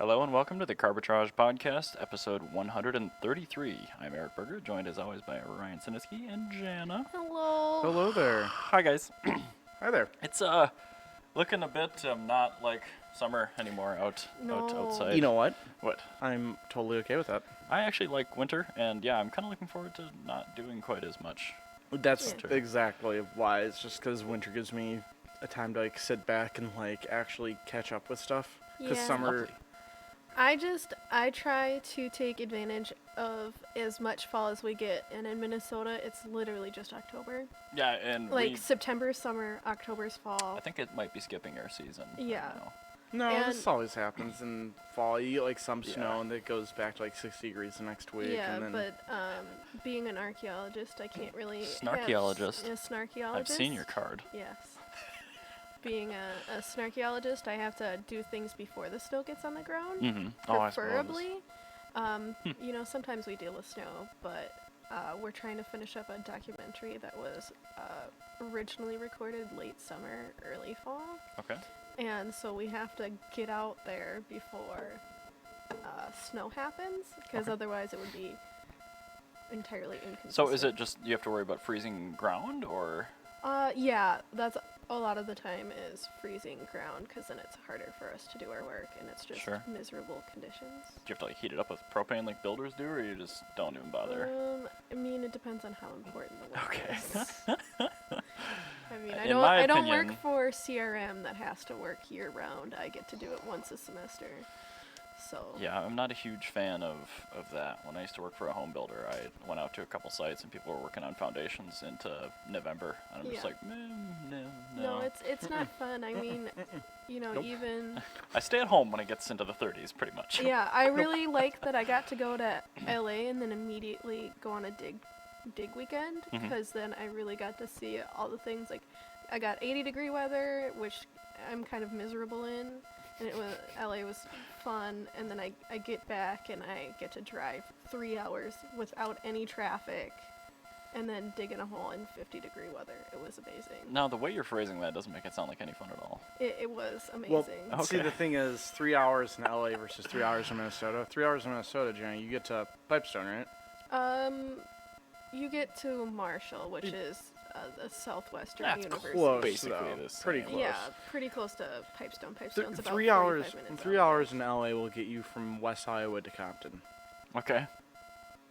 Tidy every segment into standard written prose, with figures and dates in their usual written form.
Hello and welcome to the Carbitrage Podcast, episode 133. I'm Eric Berger, joined as always by Ryan Sinisky and Jana. Hello. Hello there. Hi guys. Hi there. It's looking a bit not like summer anymore outside. You know what? What? I'm totally okay with that. I actually like winter, and yeah, I'm kind of looking forward to not doing quite as much. That's Yeah. exactly why. It's just because winter gives me a time to like sit back and like actually catch up with stuff. Because Yeah. summer, Lovely. I try to take advantage of as much fall as we get, and in Minnesota, it's literally just October. Yeah, and Like September's summer, October's fall. I think it might be skipping our season. Yeah. no, And- this always happens in fall. You get like some Yeah. snow and it goes back to like 60 degrees the next week. Yeah, and then, but being an archaeologist, I can't really. Snarchaeologist. A snarchaeologist. I've seen your card. Yes. Being a snarchaeologist, I have to do things before the snow gets on the ground. Mm-hmm. Oh, I suppose. Preferably. You know, sometimes we deal with snow, but we're trying to finish up a documentary that was originally recorded late summer, early fall. Okay. And so we have to get out there before snow happens, because Okay. otherwise it would be entirely inconsistent. So is it just you have to worry about freezing ground, or? Yeah, that's a lot of the time is freezing ground, because then it's harder for us to do our work, and it's just Sure. miserable conditions. Do you have to like heat it up with propane like builders do, or you just don't even bother? I mean, it depends on how important the work Okay. is. I mean, In my I don't opinion- work for CRM that has to work year round. I get to do it once a semester. So Yeah, I'm not a huge fan of that. When I used to work for a home builder, I went out to a couple sites and people were working on foundations into November, and I'm just Yeah. like, no. no, it's not fun. I mean, you know, Nope. even I stay at home when it gets into the 30s, pretty much. yeah, I really like that I got to go to LA and then immediately go on a dig weekend, Mhm. because then I really got to see all the things. Like, I got 80-degree weather, which I'm kind of miserable in, and LA was fun. And then I get back and I get to drive 3 hours without any traffic, and then dig in a hole in 50-degree weather. It was amazing. Now, the way you're phrasing that doesn't make it sound like any fun at all. It was well, amazing. see, Okay. the thing is, 3 hours in LA versus 3 hours in Minnesota. 3 hours in Minnesota, Jenny, you get to Pipestone, right? You get to Marshall, which is a Southwestern That's university. Close, Basically though. the same. Pretty close. Yeah, pretty close to Pipestone. Pipestone's about 3 45 hours. minutes 3 out. hours in LA will get you from West Iowa to Compton. Okay,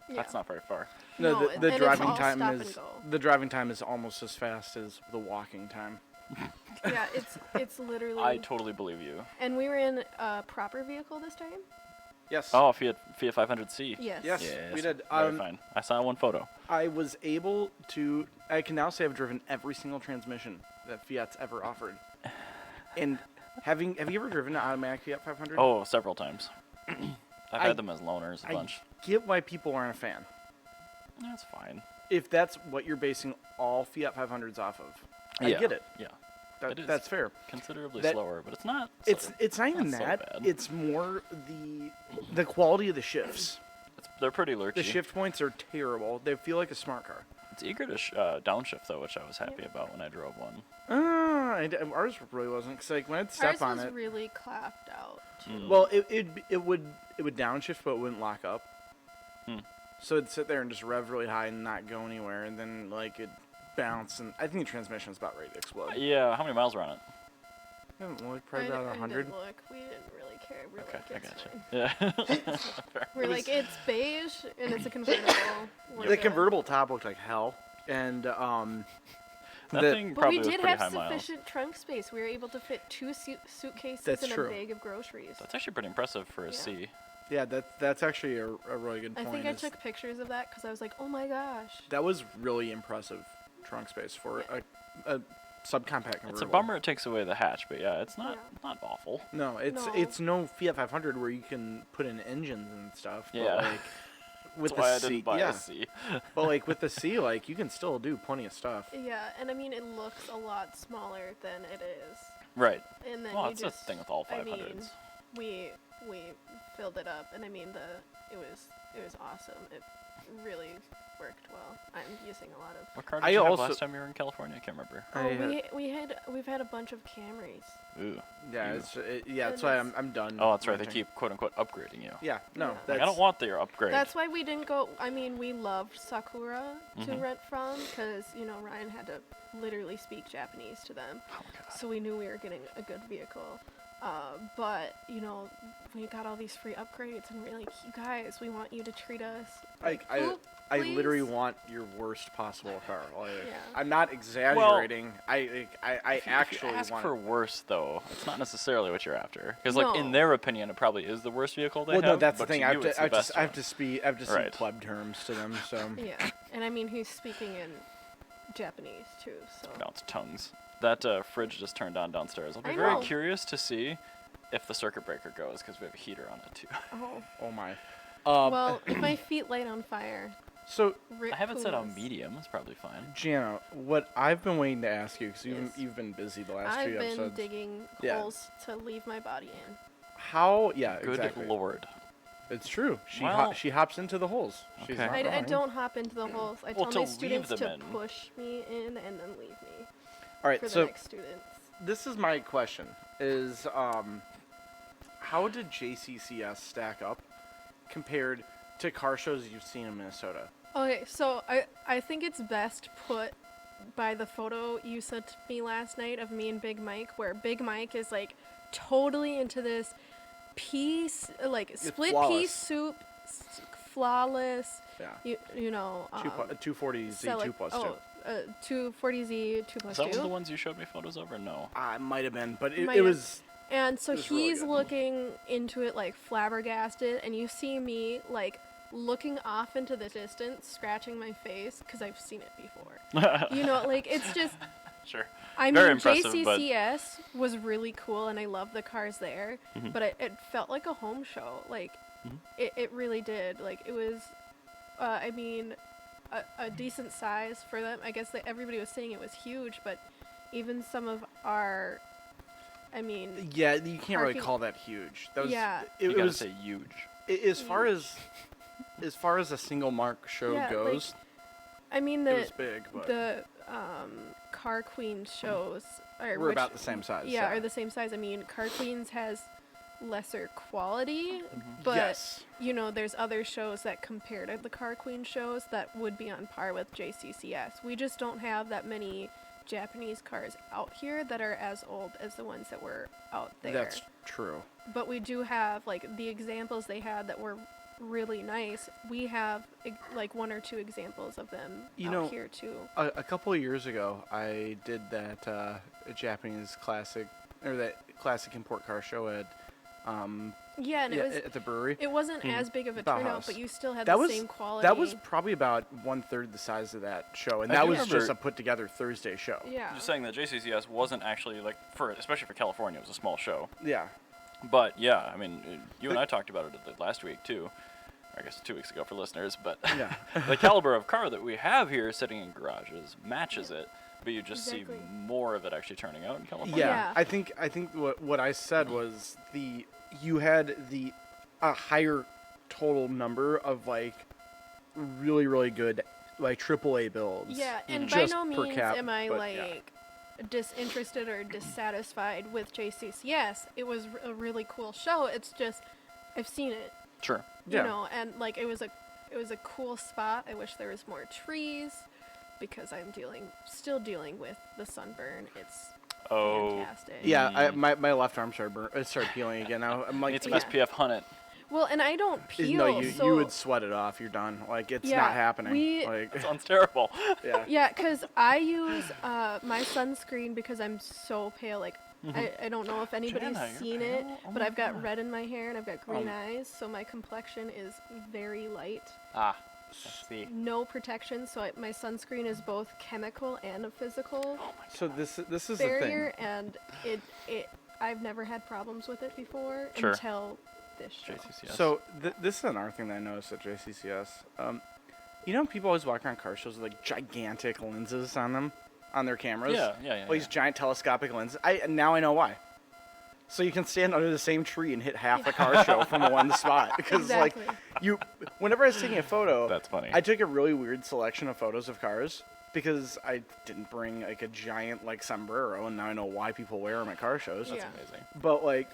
Yeah. that's not very far. No, No, the and it's driving all time stop is and go. the driving time is almost as fast as the walking time. Yeah, it's literally. I totally believe you. And we were in a proper vehicle this time. Yes. Oh, Fiat 500C. Yes. Yes, Yes, we did. Very fine. I saw one photo. I was able to. I can now say I've driven every single transmission that Fiat's ever offered. And have you ever driven an automatic Fiat 500? Oh, several times. I've I- had them as loaners a I bunch. get why people aren't a fan. That's fine. If that's what you're basing all Fiat 500s off of, I Yeah, get it. Yeah. That, It is. that's fair. Considerably That- slower, but it's not. It's not even not so that. bad. It's more the quality of the shifts. They're pretty lurchy. The shift points are terrible. They feel like a smart car. It's eager to downshift though, which I was happy about when I drove one. Ours really wasn't, because like when I'd step Ours on was it, really clapped out. Too. Mm. well, it would downshift, but it wouldn't lock up. Hmm. So it'd sit there and just rev really high and not go anywhere, and then like it'd bounce, and I think the transmission was about ready to explode. Yeah, how many miles were on it? I haven't looked, probably about I 100. didn't look. We didn't really care. We're Okay, like, I it's gotcha. fine. Yeah. Fair. We're like, it's beige and it's a convertible. We're The good. convertible top looked like hell, and That the- thing But probably we was did pretty have high miles. sufficient trunk space. We were able to fit 2 suitcases That's and true. a bag of groceries. That's actually pretty impressive for a Yeah. C. yeah, that's actually a really good I point. think I is took pictures of that because I was like, oh my gosh. that was really impressive trunk space for a subcompact convertible. It's a bummer it takes away the hatch, but yeah, it's not Yeah. not awful. No, it's no Fiat 500 where you can put in engines and stuff. But Yeah. like, with That's why I the C, didn't buy yeah. a C. But like with the C, like you can still do plenty of stuff. Yeah, and I mean, it looks a lot smaller than it is. Right. And then Well, you that's just, the thing with all I 500s. mean, we filled it up, and I mean, it was awesome. It really worked well. I'm using a lot of. What car did I you have also- last time you were in California? I can't remember. We've had a bunch of Camrys. Ooh. Yeah, Ew. that's why I'm done. Oh, that's right. They renting. keep quote unquote upgrading you. Yeah, no, Yeah. Like, that's, I don't want their upgrade. That's why we didn't go. I mean, we loved Sakura to Mhm. rent from because Ryan had to literally speak Japanese to them, Oh my god. so we knew we were getting a good vehicle. But we got all these free upgrades, and we're like, you guys, we want you to treat us like poop, I please." literally want your worst possible car. Like, Yeah. I'm not exaggerating. I If you actually ask want. for worse, though, it's not necessarily what you're after. Because, like, in No. their opinion, it probably is the worst vehicle they Well, have. no, that's the but thing. To I you, have it's to, the I have to, best I have one. to speak Right. pleb terms to them. So Yeah, and I mean, he's speaking in Japanese too, so. Pronounce tongues. That fridge just turned on downstairs. I'll be I very know. curious to see if the circuit breaker goes because we have a heater on it too. Oh. oh my. Well, if my feet light on fire, So rip I have it set on Pumas. medium. It's probably fine. Jana, what I've been waiting to ask you because Yes. you've been busy the last I've two been episodes. digging Yeah. holes to leave my body in. How? Yeah, Good exactly. lord. It's true. Well- She hops into the holes. She's Okay. not I wrong. don't hop into the holes. I Well, tell to my leave students them to in. push me in and then leave me All right, for the so next students. this is my question: is how did JCCS stack up compared to car shows you've seen in Minnesota? Okay, so I think it's best put by the photo you sent me last night of me and Big Mike, where Big Mike is like totally into this split flawless. pea soup, flawless. Yeah. You know. 240Z 2 plus 2. 240Z 2 plus Is that one 2. of the ones you showed me photos of or no? It might have been, but it Might have. was. And so It was really he's good. looking into it like flabbergasted, and you see me like looking off into the distance, scratching my face because I've seen it before. Like it's just. Sure. I Very mean, impressive, but- JCCS was really cool, and I love the cars there, Mhm. but it felt like a home show. Like, Mhm. it really did. Like, it was, I mean, a decent size for them. I guess that everybody was saying it was huge, but even some of our, I mean, Yeah, you can't really Parking- call that huge. That was, Yeah. You It gotta was say huge. as far as a single mark show Yeah, like, goes. I mean, It was big, but the Car Queen shows are we're about the same size. Yeah, are the same size. I mean, Car Queens has lesser quality, but yes. there's other shows that compare to the Car Queen shows that would be on par with JCCS. We just don't have that many Japanese cars out here that are as old as the ones that were out there. That's true. But we do have like the examples they had that were really nice. We have like one or two examples of them out here too. A couple of years ago, I did that Japanese classic or that classic import car show at Yeah, and it was at the brewery. it wasn't as big of a Bauhaus. turnout, but you still had That the was- same quality. That was probably about 1/3 the size of that show, and I that do was just remember- a put together Thursday show. yeah. Just saying that JCCS wasn't actually like especially for California, it was a small show. Yeah. But yeah, I mean, you and I talked about it last week too. Or I guess 2 weeks ago for listeners, but Yeah. the caliber of car that we have here sitting in garages matches it, but you just Exactly. see more of it actually turning out in California. Yeah, Yeah. I think what I said was you had a higher total number of like really good like AAA builds. Yeah, and just by no per means cap, am I but like disinterested or dissatisfied with JCCS. It was a really cool show. It's just I've seen it, Sure. Yeah. and like it was a cool spot. I wish there was more trees because I'm still dealing with the sunburn. It's Oh. fantastic. Yeah, my left arm started peeling again. Now I'm like, Need some Yeah. SPF hunt it. Well, and I don't peel. no, you so would sweat it off. You're done. Like it's Yeah, not happening. we- Like Sounds terrible. yeah. Yeah, because I use my sunscreen because I'm so pale. Like, I don't know if anybody's Jana, you're seen it, pale? Oh but my I've got God. red in my hair and I've got green eyes, so my complexion is very light. Ah, I see. No protection, so my sunscreen is both chemical and a physical So this is barrier, and it I've never had problems with it before Sure. until this show. JCCS. So this is another thing that I noticed at JCCS. People always walk around car shows with like gigantic lenses on them, on their cameras. Yeah. These giant telescopic lenses. Now I know why. so you can stand under the same tree and hit half the car show from one spot. Because Exactly. whenever I was taking a photo, That's funny. I took a really weird selection of photos of cars because I didn't bring like a giant like sombrero, and now I know why people wear them at car shows. Yeah. Amazing. But like,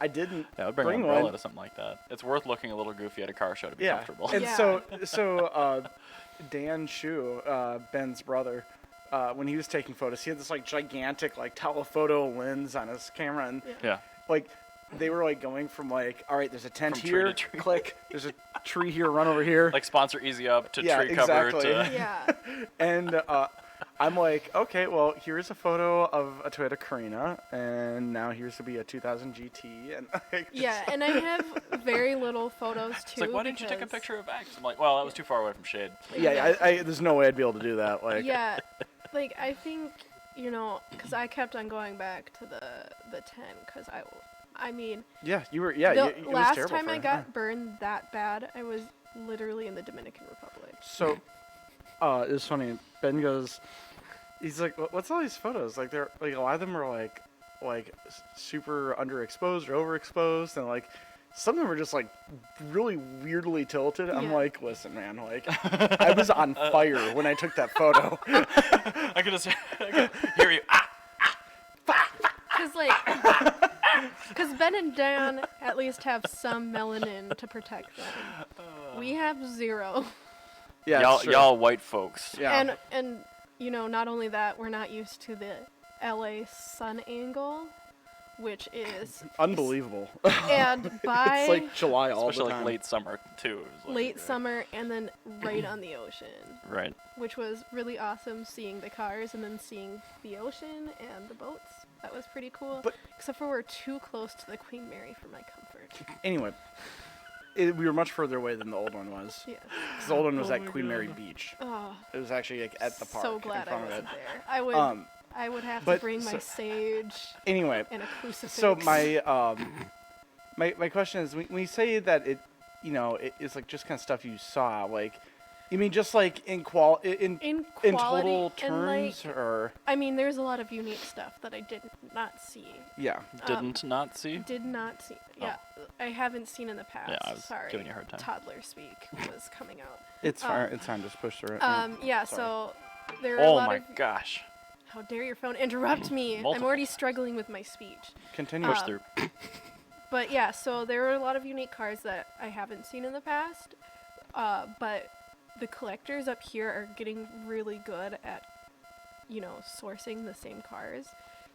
I didn't That would bring an bring umbrella one. to something like that. It's worth looking a little goofy at a car show to be Yeah, comfortable. and Yeah. so Dan Shu, Ben's brother, when he was taking photos, he had this like gigantic like telephoto lens on his camera, and Yeah. like they were like going from like, all right, there's a tent From tree here, to tree. click, there's a tree here, run over here, Like sponsor Easy Up to Yeah, tree cover exactly. to. Yeah. and I'm like, okay, well, here's a photo of a Toyota Carina, and now here's to be a 2000 GT, and like, Yeah, and I have very little photos too. It's like, why didn't you take a because- picture of X? I'm like, well, that was too far away from shade. yeah, I there's no way I'd be able to do that. Like, Yeah, like I think because I kept on going back to the 10 because I mean yeah, you were, yeah, the it was last terrible time for I you. got burned that bad, I was literally in the Dominican Republic. So, it's funny. Ben goes, he's like, "What's all these photos? Like, they're like a lot of them are like super underexposed or overexposed, and like some of them are just like really weirdly tilted." I'm Yeah. like, "Listen, man, like I was on fire when I took that photo." I could just I could hear you. Because Ben and Dan at least have some melanin to protect them. We have zero. Yeah, y'all, it's true. y'all white folks. Yeah. And not only that, we're not used to the LA sun angle, which is Unbelievable. and by It's like July all Especially the like time. late summer too. It was like, late summer and then right on the ocean, Right. which was really awesome seeing the cars and then seeing the ocean and the boats. That was pretty cool. But- Except for we're too close to the Queen Mary for my comfort. Anyway, we were much further away than the old one was. Yeah. 'Cause the old one was Oh at my Queen Mary God. Beach. Oh, It was actually like at the park. so in glad I front of wasn't it. there. I would have to but bring my so- sage Anyway, and a crucifix. so my question is, when you say that it's like just kind of stuff you saw, like, you mean just like in in in quality total and terms, or I mean, there's a lot of unique stuff that I did not see. yeah, Didn't not see. Did not see. Yeah, I haven't seen in the past. Yeah, I was Sorry. giving you a hard time. Toddler speak was coming out. it's fine. It's fine. Just push through it. Yeah. Sorry. So there are a Oh lot my of. gosh. How dare your phone interrupt me? I'm Multiple already struggling with my speech. Continue. Push through. But yeah, so there are a lot of unique cars that I haven't seen in the past. But the collectors up here are getting really good at, sourcing the same cars.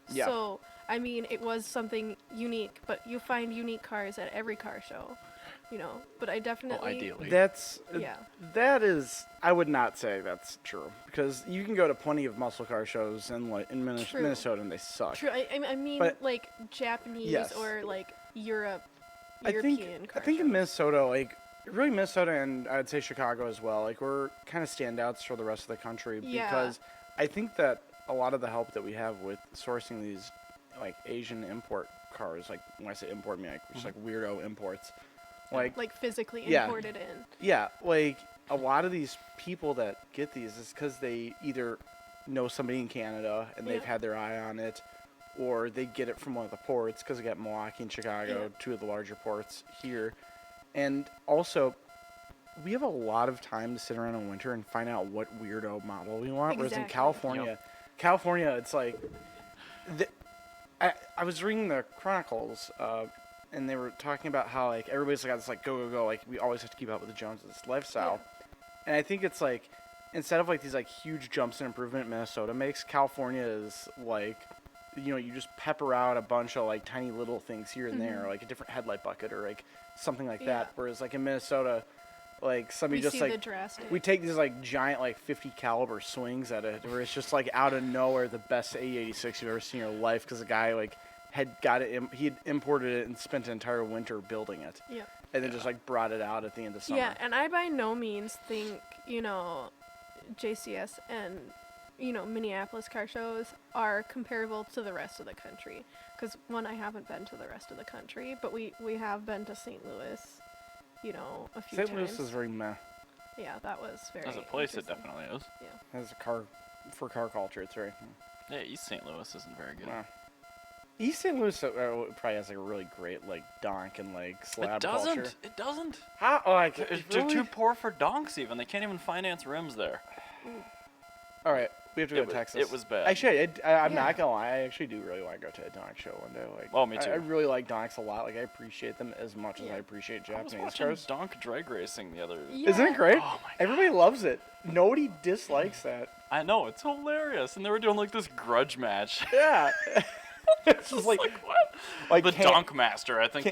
Yeah. So, I mean, it was something unique, but you find unique cars at every car show, But I definitely. Well, ideally. That's Yeah. That is, I would not say that's true, because you can go to plenty of muscle car shows in True. Minnesota and they suck. True. I mean, But- like Japanese Yes. or like European I car think in shows. Minnesota, like really Minnesota and I'd say Chicago as well, like we're kind of standouts for the rest of the country Yeah. because I think that a lot of the help that we have with sourcing these like Asian import cars, like when I say import, I mean like just like weirdo imports, Like physically Yeah. imported in. yeah, like a lot of these people that get these is because they either know somebody in Canada and they've Yeah. had their eye on it, or they get it from one of the ports because we got Milwaukee and Chicago, Yeah. two of the larger ports here. And also, we have a lot of time to sit around in winter and find out what weirdo model we want. Whereas in Exactly. California, it's like, I was reading the Chronicles, and they were talking about how like everybody's got this like go, like we always have to keep up with the Joneses lifestyle. And I think it's like, instead of like these like huge jumps in improvement Minnesota makes, California is like, you just pepper out a bunch of like tiny little things here and there, like a different headlight bucket or like something like that. Yeah. Whereas like in Minnesota, like somebody We just see like the drastic. we take these like giant like 50 caliber swings at it, where it's just like out of nowhere the best A86 you've ever seen in your life because the guy like had got it, he had imported it and spent an entire winter building it, Yeah. and then just like brought it out at the end of summer. Yeah, and I by no means think, JCS and, Minneapolis car shows are comparable to the rest of the country. Because, one, I haven't been to the rest of the country, but we have been to St. Louis, a few St. times. Louis is very meh. Yeah, that was very As a place, it interesting. definitely is. As a car, for car culture, it's very. Yeah, East St. Louis isn't very good. Nah. East St. Louis probably has like a really great like donk and like slab culture. It doesn't. How? Oh, They're too poor for donks even. They can't even finance rims there. All right, we have to go to Texas. It was bad. Actually, I'm not gonna lie. I actually do really want to go to a donk show one day. Like, oh, me too. I really like donks a lot. Like, I appreciate them as much as I appreciate I was Japanese watching cars. donk drag racing the other. Yeah. Isn't it great? Oh my God. Everybody loves it. Nobody dislikes that. I know, it's hilarious. And they were doing like this grudge match. Yeah. It's just like what? like The Donk Master, I think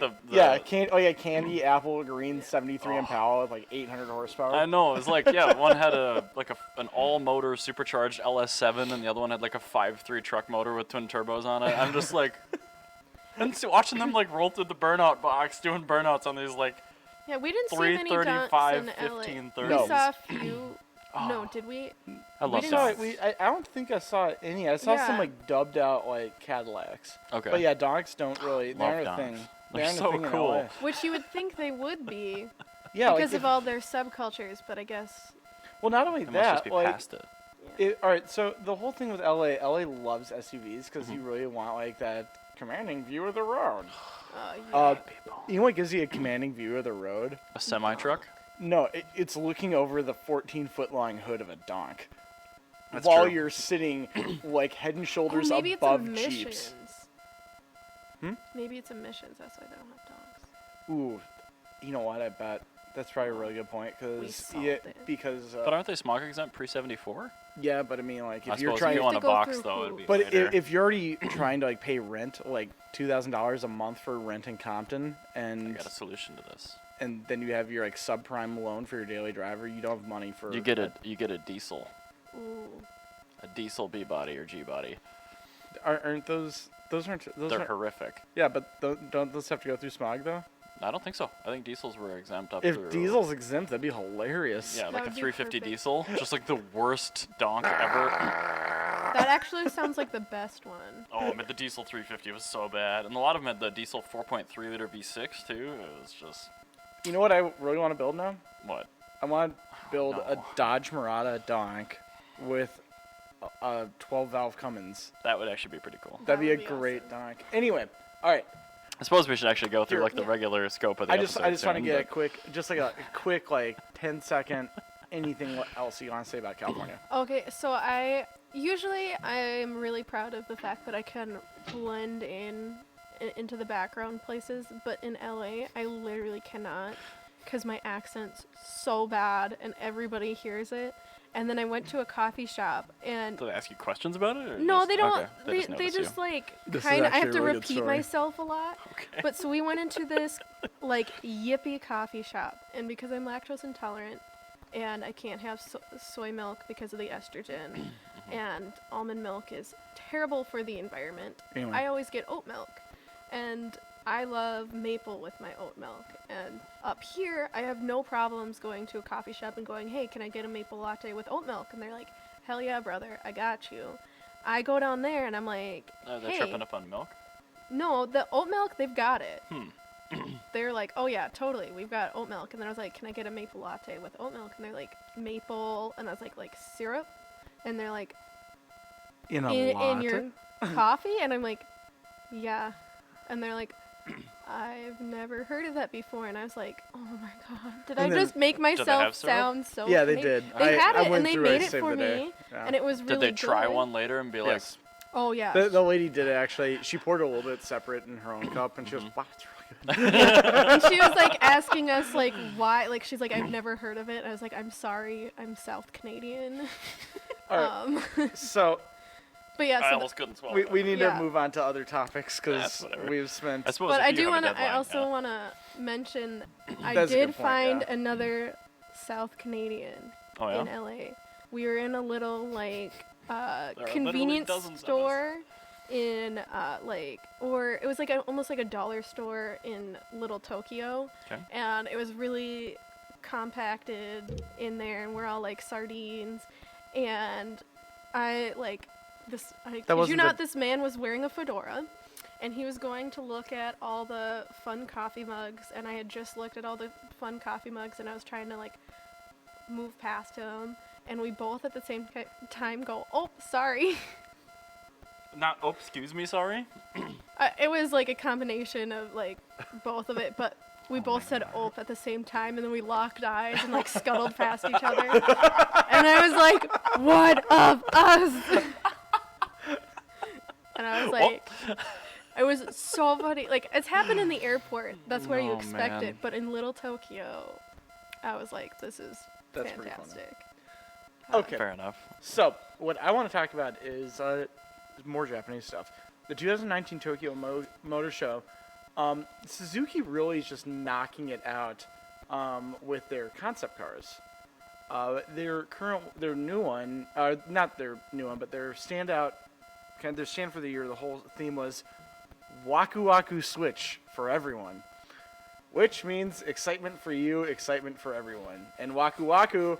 Candy Apple Green 73 Impala with like 800 horsepower. I know, it was like, yeah, one had an all-motor supercharged LS7, and the other one had like a 5.3 truck motor with twin turbos on it. I'm just like, and so watching them like roll through the burnout box, doing burnouts on these like Yeah, we didn't see many donks 335, in LA. 1530s. We saw a few. No, did we? I love didn't donks. see- I don't think I saw any. I saw some Yeah. like dubbed out like Cadillacs. Okay. But yeah, donks don't really. They Love aren't a donks. thing. They're They aren't so a thing cool. in LA. Which you would think they would be Yeah, because like of all their subcultures, but I guess. well, not only They must just that, be like past it. all right. So the whole thing with LA loves SUVs because you really want like that commanding view of the road. Yeah. You know what gives you a commanding view of the road? A semi-truck? No, it's looking over the 14-foot long hood of a donk. That's while true. you're sitting like head and shoulders maybe above it's Jeeps. emissions. Maybe it's emissions. That's why they don't have donks. Ooh, you know what? I bet that's probably a really good point We because solved yeah, it. because But aren't they smog exempt pre-74? yeah, but I mean like I if you're suppose trying if you to want a to go box, through though, who- it'd be but later. if you're already trying to like pay rent like $2,000 a month for rent in Compton I and got a solution to this. and then you have your like subprime loan for your daily driver, you don't have money for You get a diesel. Ooh. A diesel B body or G body. aren't those aren't those They're aren't, horrific. yeah, but don't those have to go through smog though? I don't think so. I think diesels were exempt up If through. diesel's exempt, that'd be hilarious. Yeah, That like a would be 350 perfect. diesel, just like the worst donk ever. That actually sounds like the best one. Oh, but the diesel 350 was so bad, and a lot of them had the diesel 4.3 liter V6 too. It was just You know what I really want to build now? what? I want to build a no. Dodge Murata donk with a 12-valve Cummins. That would actually be pretty cool. That'd be a would be great awesome. donk. Anyway, all right. I suppose we should actually go through Here. like the regular scope of the I episode. just want to soon, get a but- quick, just like a quick 10-second anything else you want to say about California. Okay, so I'm really proud of the fact that I can blend into the background places, but in LA, I literally cannot because my accent's so bad and everybody hears it. And then I went to a coffee shop and Do they ask you questions about it? Or no, just- they don't. okay, They notice just you. like This is kind of. I actually have a to really good repeat story. myself a lot. Okay. But so we went into this like yippee coffee shop, and because I'm lactose intolerant, and I can't have soy milk because of the estrogen, and almond milk is terrible for the environment. Anyway. I always get oat milk, and I love maple with my oat milk. And up here, I have no problems going to a coffee shop and going, "Hey, can I get a maple latte with oat milk?" And they're like, "Hell yeah, brother, I got you." I go down there and I'm like, Are they "Hey, tripping up on milk? no, the oat milk, they've got it." They're like, "Oh yeah, totally, we've got oat milk." And then I was like, "Can I get a maple latte with oat milk?" And they're like, "Maple," and I was like syrup, and they're like, In in your coffee?" And I'm like, "Yeah," and they're like, "I've never heard of that before." And I was like, "Oh my god, did I And then- just make myself have syrup? sound so?" Yeah, they Canadian?" did. They had I it went and they through made it saved for the day. me, Yeah. and it was Did really they try good. one later and be like, Yes. Oh yeah. The lady did it actually. She poured a little bit separate in her own cup, and she goes, "Wow, it's really good." And she was like asking us like why, like she's like, "I've never heard of it." I was like, "I'm sorry, I'm South Canadian." All right. So But yeah, I so almost couldn't swallow we it. need Yeah. to move on to other topics because That's whatever. we've spent. I suppose but if I you do have a want to. I deadline, also yeah. want to mention I That's a did good point, find yeah. another South Canadian Oh, yeah? in LA. We were in a little like are literally convenience dozens of us. store in or it was like almost like a dollar store in Little Tokyo, Okay. and it was really compacted in there, and we're all like sardines, and I kid you wasn't not, the- this man was wearing a fedora, and he was going to look at all the fun coffee mugs, and I had just looked at all the fun coffee mugs, and I was trying to like move past him, and we both at the same time go, "Oh, sorry." Not, oh, excuse me, sorry. It was like a combination of like both of it, but we both said "ope" at the same time, and then we locked eyes and like scuttled past each other. And I was like, "One of us." And I was like, it was so funny. Like, it's happened in the airport. That's where you Oh, expect man. it. But in Little Tokyo, I was like, this is That's pretty funny. fantastic. Okay. Fair enough. So, what I want to talk about is more Japanese stuff. The 2019 Tokyo Motor Show, Suzuki really is just knocking it out with their concept cars. Their new one, not their new one, but their standout, kind of their stand for the year, the whole theme was Waku Waku Switch for everyone. Which means excitement for you, excitement for everyone. And Waku Waku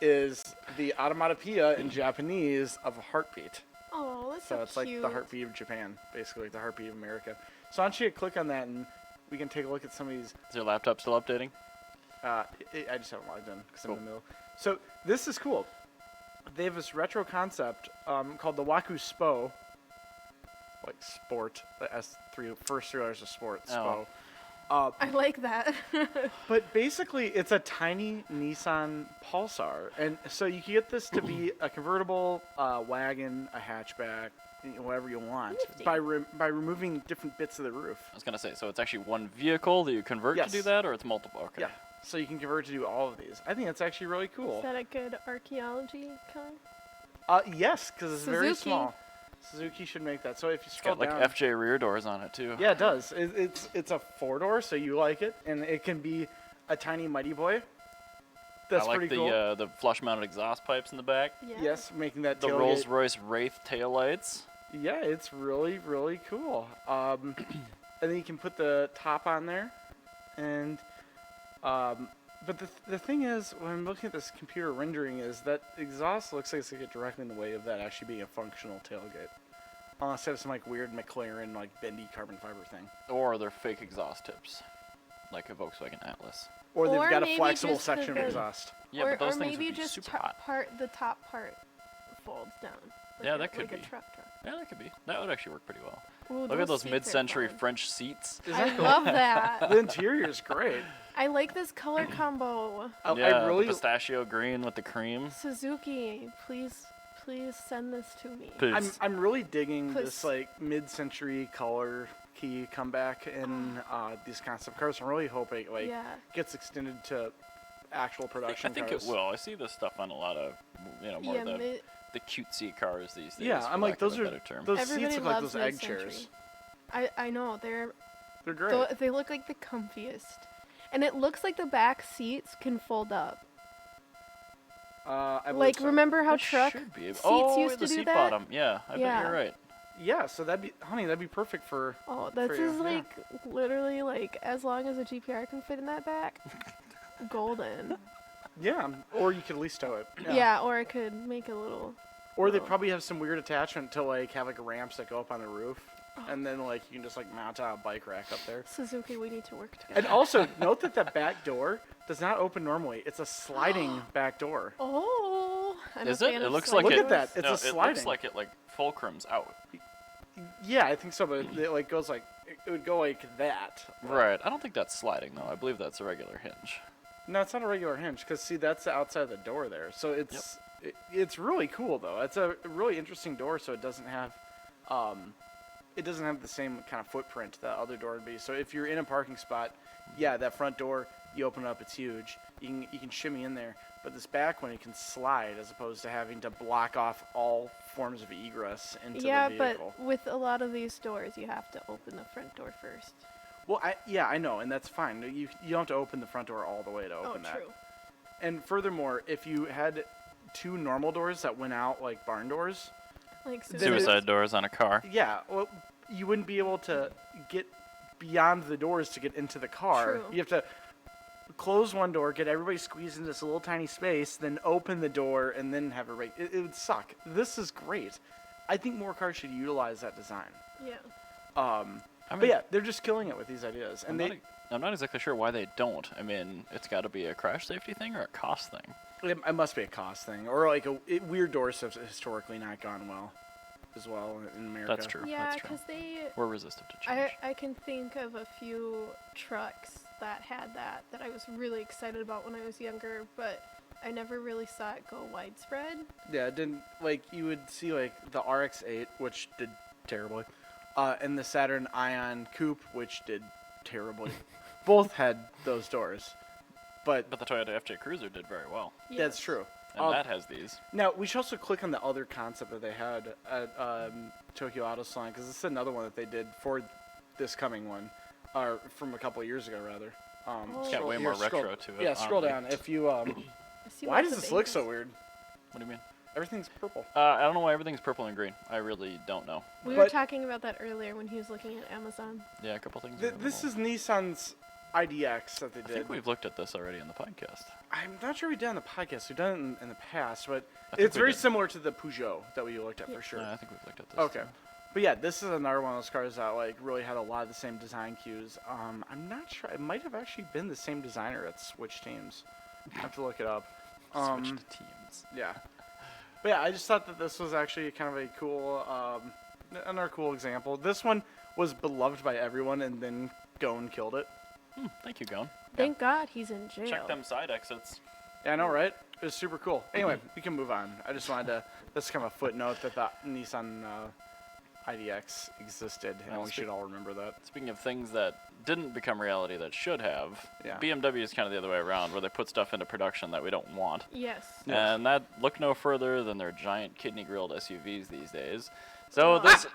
is the automatopoeia in Japanese of a heartbeat. Oh, that's So so it's like cute. the heartbeat of Japan, basically, like the heartbeat of America. So why don't you click on that and we can take a look at some of these. Is your laptop still updating? I just haven't logged in because I'm in Cool. the middle. So this is cool. They have this retro concept called the Waku Spo. Like sport. The first three letters of sport. Spo. I like that. But basically, it's a tiny Nissan Pulsar, and so you can get this to be a convertible, wagon, a hatchback, whatever you want, Nifty. by removing different bits of the roof. I was gonna say, so it's actually one vehicle that you convert Yes. to do that, or it's multiple? Okay. Yeah, so you can convert to do all of these. I think that's actually really cool. Is that a good archaeology car? Yes, because it's very Suzuki. small. Suzuki should make that. So if you It's scroll got like down, FJ rear doors on it too. yeah, it does. It's a 4-door, so you like it, and it can be a tiny Mighty Boy. That's I like pretty the cool. the flush-mounted exhaust pipes in the back. Yeah. Yes, making that The tailgate- Rolls-Royce Wraith taillights. Yeah, it's really, really cool. And then you can put the top on there, and but the thing is, when I'm looking at this computer rendering, is that exhaust looks like it's gonna get directly in the way of that actually being a functional tailgate, unless they have some like weird McLaren like bendy carbon fiber thing, Or they're fake exhaust tips, like a Volkswagen Atlas. or they've Or got a maybe flexible just the- section of the- exhaust. Yeah, or, but those or things maybe would be just super hot. the top part folds down. Yeah, that could like be. a truck. Yeah, that could be. That would actually work pretty well. Ooh, Look at those seats are mid-century fun. French seats. Is I that cool? love that. The interior is great. I like this color combo. I Yeah, really the pistachio green with the cream. Suzuki, please send this to me. Please. I'm really digging Please. this like mid-century color key comeback in these concept cars. I'm really hoping like Yeah. gets extended to actual I production think cars. it will. I see this stuff on a lot of, more Yeah, of the cutesy cars these days. Yeah, for I'm like lack of those a are better term. those Everybody seats look like loves those egg mid-century. chairs. I know They're great. they look like the comfiest, and it looks like the back seats can fold up. I believe Like so. remember how It truck should be. seats Oh, used the to do seat that? bottom. Yeah, I Yeah. bet you're right. Yeah, so that'd be perfect for. Oh, this you, is yeah. like literally like as long as a GPR can fit in that back, golden. Yeah, or you could at least tow it. Yeah, or I could make a little. Or they little- probably have some weird attachment to like have like ramps that go up on the roof, and then like you can just like mount a bike rack up there. Suzuki, we need to work together. And also note that the back door does not open normally. It's a sliding back door. Oh, I'm Is a it? fan It of looks sliding like Look it. at that. It's doors. no, a it sliding. looks like it fulcrums out. Yeah, I think so, but it like goes like it would go like that. Right. I don't think that's sliding though. I believe that's a regular hinge. No, it's not a regular hinge because see that's the outside of the door there. So it's really cool though. It's a really interesting door. So it doesn't have the same kind of footprint that other door would be. So if you're in a parking spot, yeah, that front door you open up, it's huge. You can shimmy in there. But this back one, you can slide as opposed to having to block off all forms of egress into Yeah, the but vehicle. with a lot of these doors, you have to open the front door first. Well, I know, and that's fine. You don't have to open the front door all the way to open that. true. And furthermore, if you had two normal doors that went out like barn doors, Like Then Suicide doors on a car. yeah, well, you wouldn't be able to get beyond the doors to get into the car. True. You have to close one door, get everybody squeezed into this little tiny space, then open the door, and then have everybody. It would suck. This is great. I think more cars should utilize that design. Yeah. I But mean, yeah, they're just killing it with these ideas, and I'm not exactly sure why they don't. I mean, it's got to be a crash safety thing or a cost thing. it must be a cost thing, or like weird doors have historically not gone well. as well in America. That's true. Yeah, That's true. because We're resistant to change. I can think of a few trucks that had that I was really excited about when I was younger, but I never really saw it go widespread. Yeah, it didn't, like, you would see, like, the RX-8, which did terribly, and the Saturn Ion Coupe, which did terribly. Both had those doors, but But the Toyota FJ Cruiser did very well, that's Yes. true. and that has these. Now, we should also click on the other concept that they had at Tokyo Auto Salon, because this is another one that they did for this coming one, or from a couple of years ago, rather. It's got way more scroll- retro to it, Yeah, scroll oddly. down. If you, I see why lots does of this look 80s. so weird? What do you mean? Everything's purple. I don't know why everything's purple and green. I really don't know. We were But- talking about that earlier when he was looking at Amazon. Yeah, a couple things. are This little- is Nissan's IDX that they I did. think we've looked at this already in the podcast. I'm not sure we did on the podcast. We've done it in the past, but I think it's we very did. similar to the Peugeot that we looked at Yeah. for sure. Yeah, I think we've looked at this. Okay. too. But yeah, this is another one of those cars that like really had a lot of the same design cues. I'm not sure. It might have actually been the same designer at Switch Teams. I have to look it up. Switched teams. Yeah. But yeah, I just thought that this was actually kind of a cool, another cool example. This one was beloved by everyone, and then Gone killed it. Thank you, Gone. Thank God he's in jail. Check them side exits. Yeah, I know, right? It was super cool. Anyway, we can move on. I just wanted to, that's kind of a footnote that the Nissan IDX existed, and Well, we should all remember that. Speaking of things that didn't become reality that should have, Yeah. BMW is kind of the other way around, where they put stuff into production that we don't want. Yes. Yes. And that look no further than their giant kidney-grilled SUVs these days. So this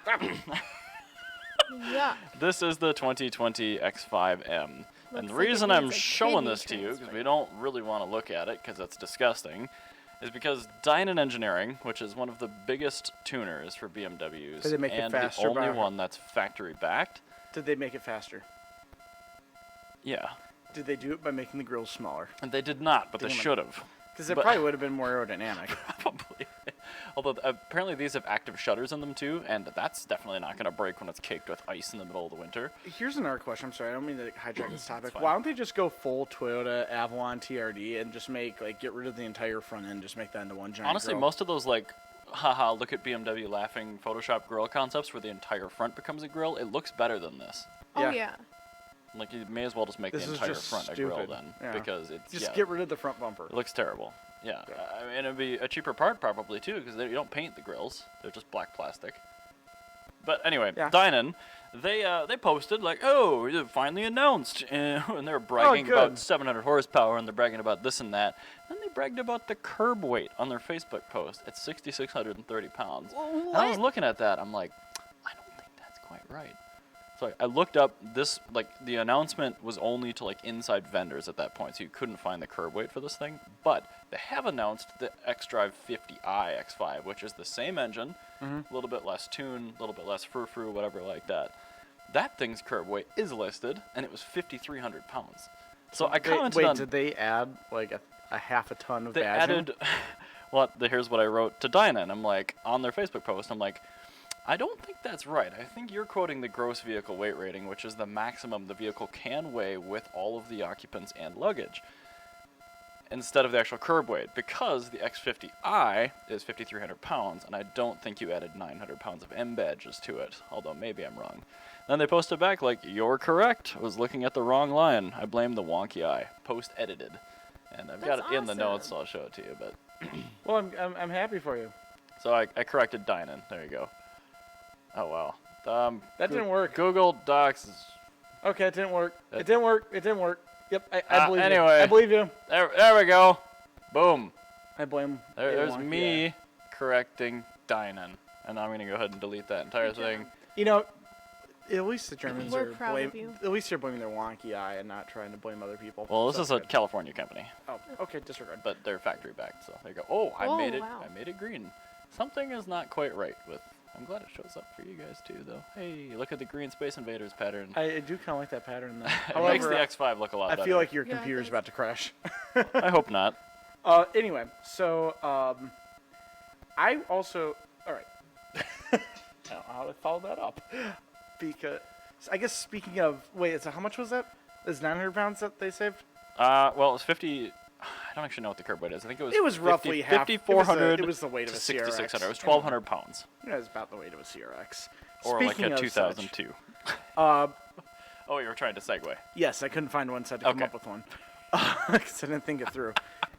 Yeah. this is the 2020 X5M. And Looks the like it reason I'm needs a showing kidney this to you, because transplant. we don't really want to look at it because it's disgusting, is because Dinan Engineering, which is one of the biggest tuners for BMWs, Did they make it and faster the only by- one that's factory-backed, Did they make it faster? yeah. Did they do it by making the grills smaller? And they did not, but they Damn it. should have. Because it But- probably would have been more aerodynamic. Probably. Although apparently these have active shutters in them too, and that's definitely not going to break when it's caked with ice in the middle of the winter. Here's another question. I'm sorry, I don't mean to hijack this topic. fine. Why don't they just go full Toyota Avalon TRD and just make get rid of the entire front end, just make that into one giant Honestly, grill? most of those haha, look at BMW laughing Photoshop grill concepts where the entire front becomes a grill, it looks better than this. Oh Yeah. yeah. Like you may as well just make This the is entire just front a grill stupid. then, Yeah. because it's Just yeah, get rid of the front bumper. it looks terrible. Yeah, Yeah. I mean it'd be a cheaper part probably too, because you don't paint the grills; they're just black plastic. But anyway, Yeah. Dinan, they posted like, oh, it finally announced, and they're bragging good. about 700 horsepower, and they're bragging about this and that. Then they bragged about the curb weight on their Facebook post at 6,630 pounds. And I was looking at that, I'm like, I don't think that's quite right. So I looked up this, the announcement was only to inside vendors at that point, so you couldn't find the curb weight for this thing. But they have announced the xDrive 50i X5, which is the same engine, a little bit less tune, a little bit less frou-frou, whatever like that. That thing's curb weight is listed, and it was 5,300 pounds. So I commented Wait, on. did they add a half a ton of They badging? added. Here's what I wrote to Dinan. I'm like, on their Facebook post, I'm like, I don't think that's right. I think you're quoting the gross vehicle weight rating, which is the maximum the vehicle can weigh with all of the occupants and luggage, instead of the actual curb weight, because the X50i is 5,300 pounds, and I don't think you added 900 pounds of M badges to it, although maybe I'm wrong. Then they posted back like, you're correct. I was looking at the wrong line. I blame the wonky eye. Post edited. And I've got That's it in the notes, so awesome. I'll show it to you. But Well, I'm happy for you. so I corrected Dinan. There you go. Oh wow. That didn't work. Google Docs is Okay, it didn't work. That- It didn't work. It didn't work. Yep, I believe you. anyway. I believe you. there we go. Boom. I blame. There's wonky me eye. correcting Dinan. And now I'm gonna go ahead and delete that entire Good job. thing. You know, at least the Germans We're are proud of you. At least they're blaming their wonky eye and not trying to blame other people. Well, this So is a good. California company, Oh, okay, disregard. but they're factory backed, so there you go. Oh, I Oh, made it. wow. I made it green. Something is not quite right with. I'm glad it shows up for you guys too, though. Hey, look at the green Space Invaders pattern. I do kind of like that pattern though. It makes However, the X5 look a lot I better. feel like your Yeah, it computer's does. about to crash. I hope not. Anyway, so I also all right. I don't know how to follow that up because I guess speaking of so how much was that? Is 900 pounds that they saved? Well, it was 50. I don't actually know what the curb weight is. I think it was. It was 50, roughly half. 5,400. It was the weight of to a 6,600. CRX. It was 1,200 pounds, It was about the weight of a CRX. or Speaking like a of 2002. Such, Oh, you were trying to segue. yes, I couldn't find one, so I had to come Okay. up with one. Because I didn't think it through.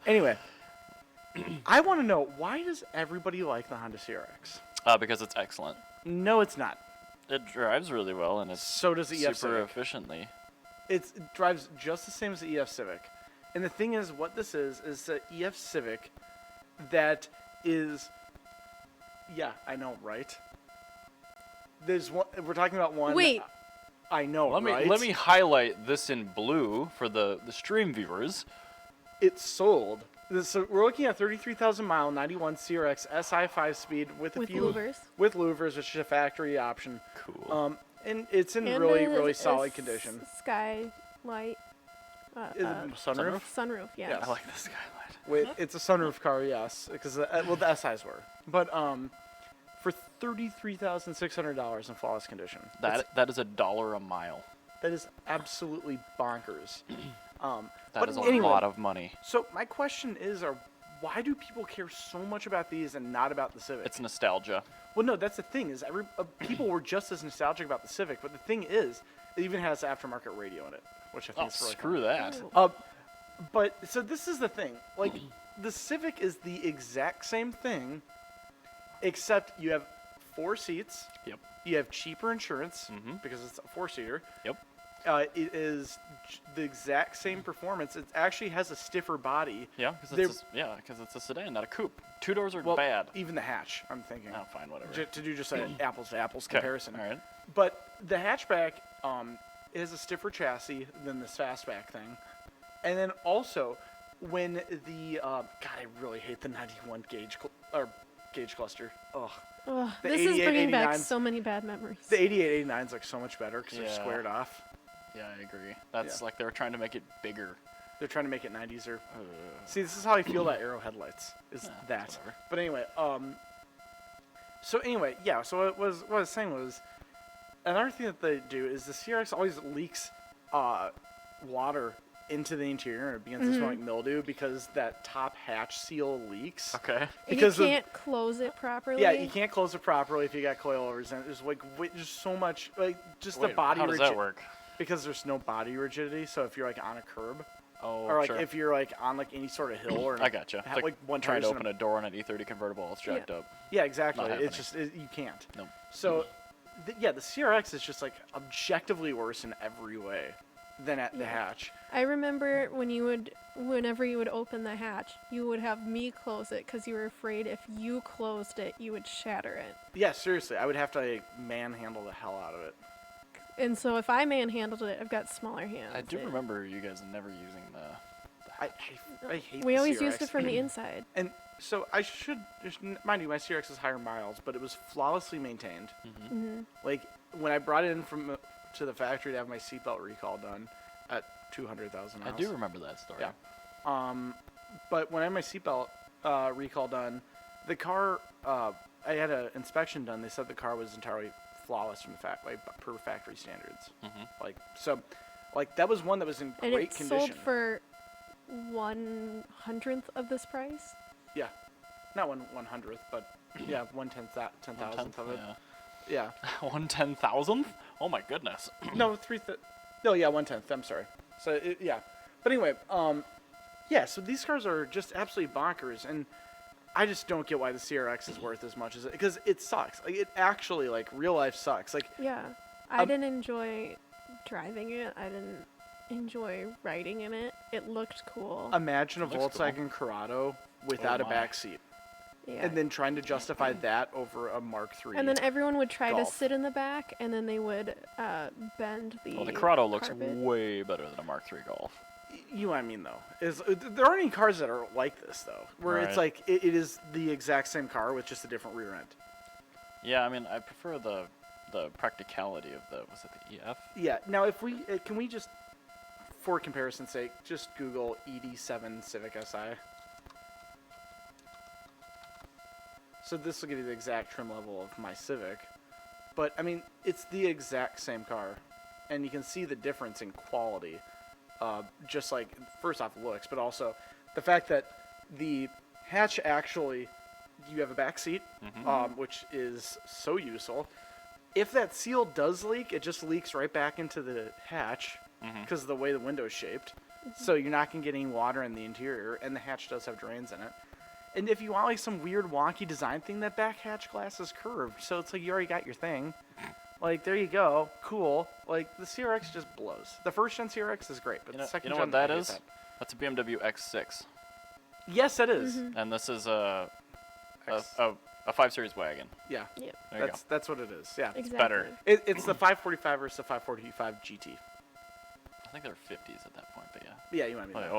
Anyway, I want to know, why does everybody like the Honda CRX? Because it's excellent. No, it's not. It drives really well, and it's So does the EF super Civic. efficiently. It drives just the same as the EF Civic. And the thing is, what this is the EF Civic that is... Yeah, I know, right? There's one... We're talking about one... Wait. I know, right? Let me highlight this in blue for the stream viewers. It's sold. So we're looking at 33,000 mile 91 CRX SI 5-speed with a With few... louvers. With louvers, which is a factory option. Cool. And it's in And really, a- really a solid condition. Skylight. Sunroof? Sunroof, yes. Yeah, I like the skylight. Wait, it's a sunroof car, yes, because well, the SIs were, but for $33,600 in flawless condition. That is $1 a mile. That is absolutely bonkers. That But is a anyway, lot of money. So my question is, why do people care so much about these and not about the Civic? It's nostalgia. Well, no, that's the thing is people were just as nostalgic about the Civic, but the thing is, it even has aftermarket radio in it, which I think Oh, is really screw that. Ooh. But so this is the thing. Like the Civic is the exact same thing, except you have 4 seats. Yep. You have cheaper insurance Mhm. because it's a 4-seater. Yep. It is the exact same performance. It actually has a stiffer body. Yeah, because it's a sedan, not a coupe. 2 doors are Well, bad. even the hatch, I'm thinking. Oh, fine, whatever. To do just an apples to apples 'Kay, comparison. all right. But the hatchback is a stiffer chassis than this fastback thing. And then also, when the God, I really hate the 91 gauge cluster. Ugh. Ugh, The this is bringing back 8889s so many bad memories. The 8889s look so much better because they're Yeah. squared off. Yeah, I agree. That's Yeah. like they were trying to make it bigger. They're trying to make it 90s or. See, this is how I feel about Arrow headlights. Is Yeah, that? whatever. But anyway, So anyway, yeah. So what I was saying was, another thing that they do is the CRX always leaks, water into the interior and it begins to smell like mildew because that top hatch seal leaks. Okay. And Because you of- can't close it properly. Yeah, you can't close it properly if you got coilovers, and there's like just so much, like just the body How does that work? because there's no body rigidity. So if you're like on a curb, Oh, or like sure. if you're like on like any sort of hill, or I gotcha. ha- like one trying to tire's in open a door on an E30 convertible, it's jacked Yeah. up. yeah, exactly. Not It's just you can't. Nope. So, yeah, the CRX is just like objectively worse in every way than at the Yeah. hatch. I remember whenever you would open the hatch, you would have me close it because you were afraid if you closed it, you would shatter it. Yeah, seriously, I would have to like, manhandle the hell out of it. And so if I manhandled it, I've got smaller hands. I do remember you guys never using the I hate We the always CRX. used it from the inside. And so I should, mind you, my CRX is higher miles, but it was flawlessly maintained. Hmm. Like when I brought it in from to the factory to have my seatbelt recall done at 200,000 miles. I do remember that story. Yeah. But when I had my seatbelt recall done, the car, I had an inspection done. They said the car was entirely flawless from the per factory standards. Mhm. Like so, like that was one that was in And great it condition. sold for 1/100th of this price. Yeah, not 1/100th, but yeah, 1/10,000th of it. Yeah. Yeah. 1/10,000th? Oh my goodness. No, 1/10th. I'm sorry. So yeah, but anyway, yeah. So these cars are just absolutely bonkers, and I just don't get why the CRX is worth as much as it, because it sucks. Like it actually, like real life sucks. Like Yeah. I didn't enjoy driving it. I didn't enjoy riding in it. It looked cool. imagine a Looks cool. Volkswagen Corrado without a my. back seat, yeah. and then trying to justify that over a Mark III. And then everyone would try Golf. to sit in the back, and then they would bend the. Well, the Corrado looks carpet. way better than a Mark III Golf. You know what I mean, though, is there aren't any cars that are like this though, where it's Right. like it is the exact same car with just a different rear end. Yeah, I mean, I prefer the practicality of was it the EF? Yeah. Now, if we can we just, for comparison's sake, just Google ED7 Civic Si. So this will give you the exact trim level of my Civic, but I mean it's the exact same car, and you can see the difference in quality. Just like first off looks, but also the fact that the hatch actually, you have a back seat, which is so useful. If that seal does leak, it just leaks right back into the hatch because of the way the window's shaped. So you're not going to get any water in the interior, and the hatch does have drains in it. And if you want like some weird wonky design thing, that back hatch glass is curved, so it's like you already got your thing. Like, there you go. Cool. Like, the CRX just blows. The first gen CRX is great, but the second gen... You know what that is? That's a BMW X6. Yes, it is. And this is a 5 Series wagon. Yeah. Yep. There you go. That's what it is. Yeah. Exactly. better. It's the 545 versus the 545 GT. I think they're 50s at that point, but yeah. Yeah, you might be right.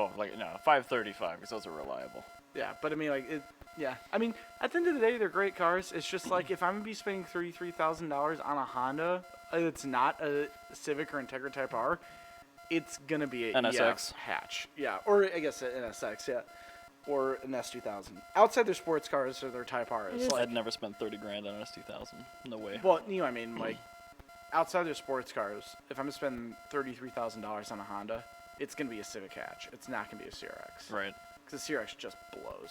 535, because those are reliable. Yeah, but I mean, like, yeah. I mean, at the end of the day, they're great cars. It's just like, if I'm going to be spending $33,000 on a Honda, it's not a Civic or Integra Type R, it's going to be an NSX. hatch. Yeah, or I guess an NSX, yeah. Or an S2000. Outside their sports cars or their Type Rs. I'd never spent 30 grand on an S2000. No way. Well, you know what I mean, like, outside their sports cars, if I'm going to spend $33,000 on a Honda, it's going to be a Civic hatch. It's not going to be a CRX. Right. Because the CRX just blows.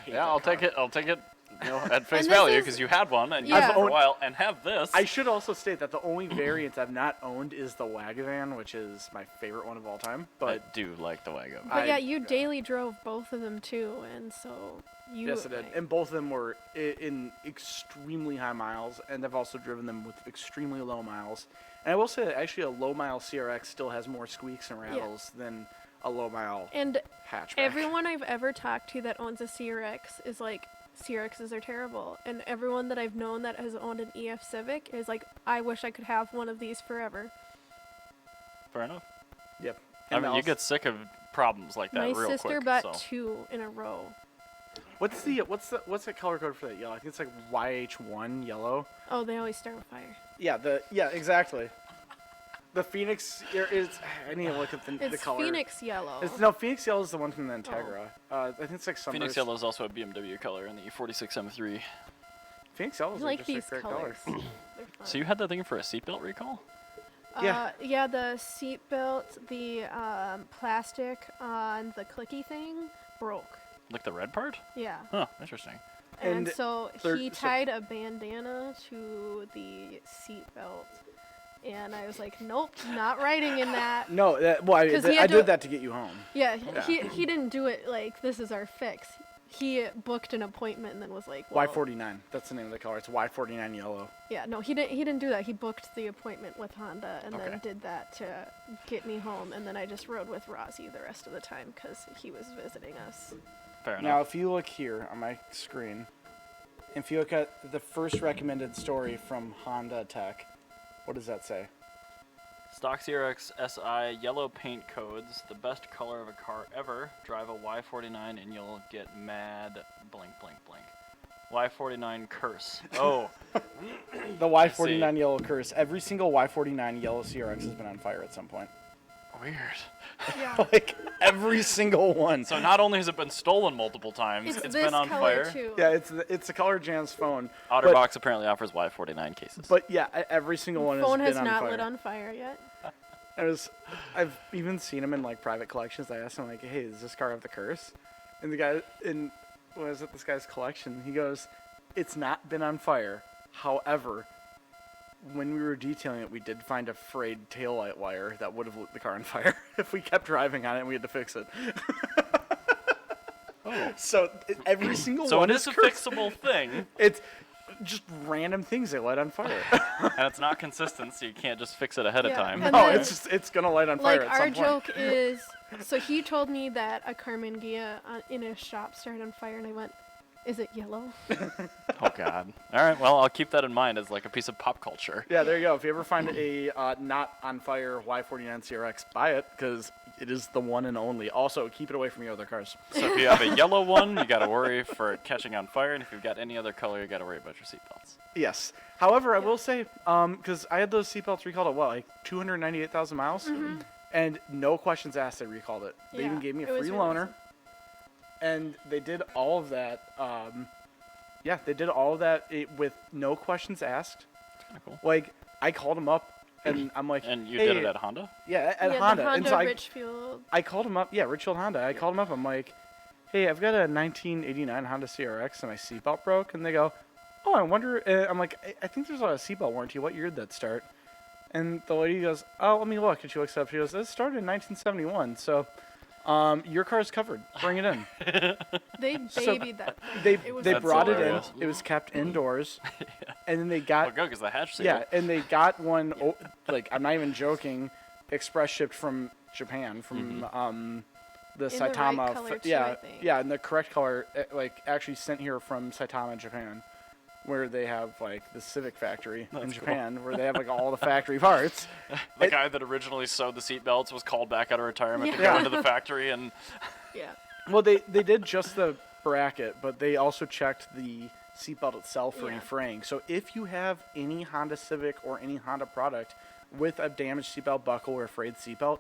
Yeah, I'll take it. I'll take it. At face And this value, is- because you had one and you Yeah. had it for a while, and have this. I should also state that the only variant I've not owned is the Wagavan, which is my favorite one of all time. I But do like the wagon. But yeah, you daily drove both of them too, and so you. yes, I did. And both of them were in extremely high miles, and I've also driven them with extremely low miles. And I will say that actually a low mile CRX still has more squeaks and rattles than a low mile And hatchback. everyone I've ever talked to that owns a CRX is like, CRXs are terrible. And everyone that I've known that has owned an EF Civic is like, I wish I could have one of these forever. Fair enough. Yep. I And mean, you also- get sick of problems like that My real sister quick. bought so. 2 in a row. What's the color code for that yellow? I think it's like YH1 yellow. Oh, they always start with fire. Yeah, exactly. The Phoenix is. I need to look at the It's color. Phoenix yellow. No, Phoenix yellow is the one from the Integra. I think it's like Sunburst. Phoenix Yellow is also a BMW color in the E46 M3. Phoenix yellow is I like just these a great colors. color. They're fun. So you had that thing for a seatbelt recall? Yeah. Yeah, the seat belt, the plastic on the clicky thing broke. Like the red part? Yeah. Huh, interesting. And And so there- he so- tied a bandana to the seat belt. And I was like, nope, not riding in that. No, I 'Cause he I had did to- that to get you home. Yeah, he didn't do it like, this is our fix. He booked an appointment and then was like, well, Y49. That's the name of the color. It's Y49 yellow. yeah, no, he didn't do that. He booked the appointment with Honda and Okay. then did that to get me home. And then I just rode with Rozzy the rest of the time because he was visiting us. Fair enough. Now, if you look here on my screen, if you look at the first recommended story from Honda Tech, what does that say? Stock CRX SI yellow paint codes, the best color of a car ever. Drive a Y49 and you'll get mad blank blank blank. Y49 curse. Oh, The Y49 see. yellow curse. Every single Y49 yellow CRX has been on fire at some point. weird. Yeah. Like, every single one. So not only has it been stolen multiple times, It's it's this been on color fire. too. Yeah, it's the color of Jan's phone. OtterBox apparently offers Y49 cases. But yeah, every single one Phone has has been on not fire. lit on fire yet. I've even seen him in like private collections. I asked him like, "Hey, does this car have the curse?" And the guy was at this guy's collection. He goes, "It's not been on fire. However, when we were detailing it, we did find a frayed taillight wire that would have lit the car on fire if we kept driving on it and we had to fix it." Oh. So every single So one it is a cursed. fixable thing, It's just random things they light on fire. and it's not consistent, so you can't just fix it ahead of Yeah, time. and No, then- it's gonna light on fire Like at some our point. joke is, so he told me that a Carmen Ghia in his shop started on fire, and I went, "Is it yellow?" Oh God. All right. Well, I'll keep that in mind as like a piece of pop culture. Yeah, there you go. If you ever find a not on fire Y49 CRX, buy it because it is the one and only. Also, keep it away from your other cars. So if you have a yellow one, you got to worry for it catching on fire, and if you've got any other color, you got to worry about your seatbelts. Yes. However, I will say, because I had those seatbelts recalled at what, like 298,000 miles, and no questions asked, they recalled it. They even Yeah, gave me a it was free really loaner, awesome. and they did all of that. Yeah, they did all of that with no questions asked. Kind of cool. Like, I called them up And I'm like, And you hey, did it at Honda? Yeah, at yeah, Honda. the And Honda so Richfield. I called him up. Yeah, Richfield Honda. I called him up. I'm like, hey, I've got a 1989 Honda CRX and my seatbelt broke. And they go, oh, I wonder. I'm like, I think there's a seatbelt warranty. What year did that start? And the lady goes, oh, let me look. And she looks up. She goes, this started in 1971. So your car's covered. Bring it in. They babied that thing. They That's brought it in. hilarious. It was kept indoors. And then they Well, got good, because the hatch seal. yeah, and they got one. Like I'm not even joking. Express shipped from Japan from the In the right Saitama. color too, yeah, I think. yeah, in the correct color. Like actually sent here from Saitama, Japan, where they have like the Civic factory in That's cool. Japan, where they have like all the factory parts. The It- guy that originally sewed the seatbelts was called back out of retirement to Yeah. go into the factory, and Yeah. Well, they did just the bracket, but they also checked the seatbelt itself for any Yeah. fraying. So if you have any Honda Civic or any Honda product with a damaged seatbelt buckle or a frayed seatbelt,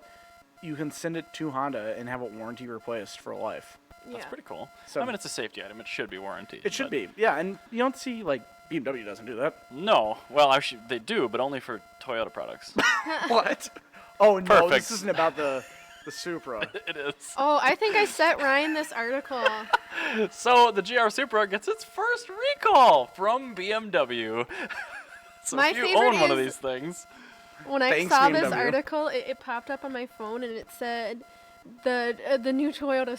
you can send it to Honda and have it warranty replaced for life. that's Yeah. pretty cool. So- I mean, it's a safety item. It should be warranted. It should but- be, yeah, and you don't see like BMW doesn't do that. No. Well, actually, they do, but only for Toyota products. What? Oh no, Perfect. this isn't about the Supra. It is. Oh, I think I sent Ryan this article. So the GR Supra gets its first recall from BMW. So My if you favorite own one of is- these things, When I Thanks, saw this BMW. article, it popped up on my phone and it said the new Toyota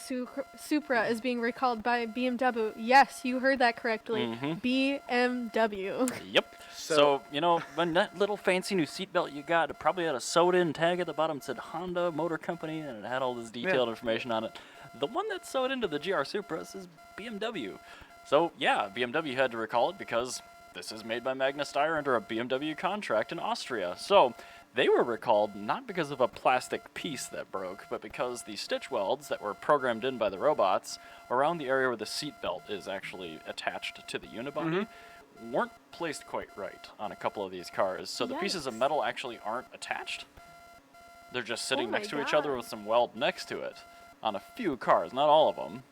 Supra is being recalled by BMW. Yes, you heard that correctly. Mhm. BMW. yep. So, you know, when that little fancy new seatbelt you got, it probably had a sewed-in tag at the bottom that said Honda Motor Company, and it had all this detailed information on it. The one that's sewed into the GR Supra says BMW. So, yeah, BMW had to recall it because this is made by Magna Steyr under a BMW contract in Austria. So, they were recalled not because of a plastic piece that broke, but because the stitch welds that were programmed in by the robots around the area where the seatbelt is actually attached to the unibody weren't placed quite right on a couple of these cars. So the pieces of Yikes. metal actually aren't attached. They're just sitting Oh my next to each other God. with some weld next to it on a few cars, not all of them.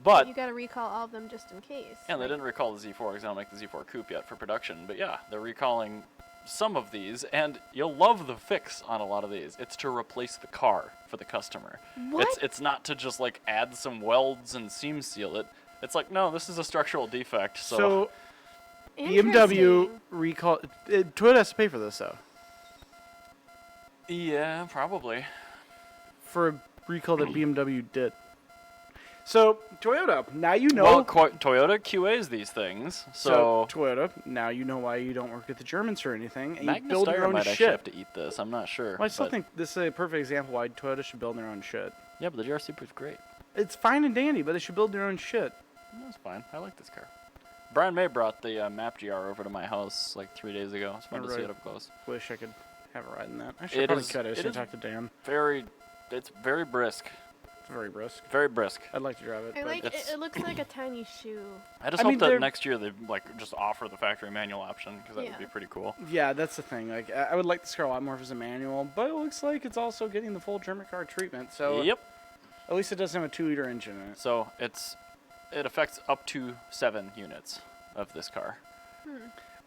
But You gotta recall all of them just in case. yeah, they right? didn't recall the Z4 because they don't make the Z4 Coupe yet for production. But yeah, they're recalling some of these, and you'll love the fix on a lot of these. It's to replace the car for the customer. What? It's not to just like add some welds and seam seal it. It's like, no, this is a structural defect. So BMW Interesting. recall. Toyota has to pay for this though. yeah, probably. For a recall that BMW did. So Toyota, now you know. Well, Toyota QAs these things, so Toyota, now you know why you don't work with the Germans or anything, and you Magna build your Steyr own might actually have shit. to eat this. I'm not sure. Well, I still but- think this is a perfect example why Toyota should build their own shit. Yeah, but the GR Supra is great. It's fine and dandy, but they should build their own shit. That's fine. I like this car. Brian May brought the Map GR over to my house like 3 days ago. It's fun to see Alright. it up close. Wish I could have a ride in that. Actually, I It probably is- could. I it should is- talk to Dan. It's very brisk. It's very brisk. Very brisk. I'd like to drive it. I but like it. it's- It looks like a tiny shoe. I just I hope mean, that they're- next year they like just offer the factory manual option because that would Yeah. be pretty cool. Yeah, that's the thing. Like, I would like this car a lot more if it was a manual, but it looks like it's also getting the full German car treatment. So Yep. at least it doesn't have a 2-liter engine in it. So it affects up to 7 units of this car.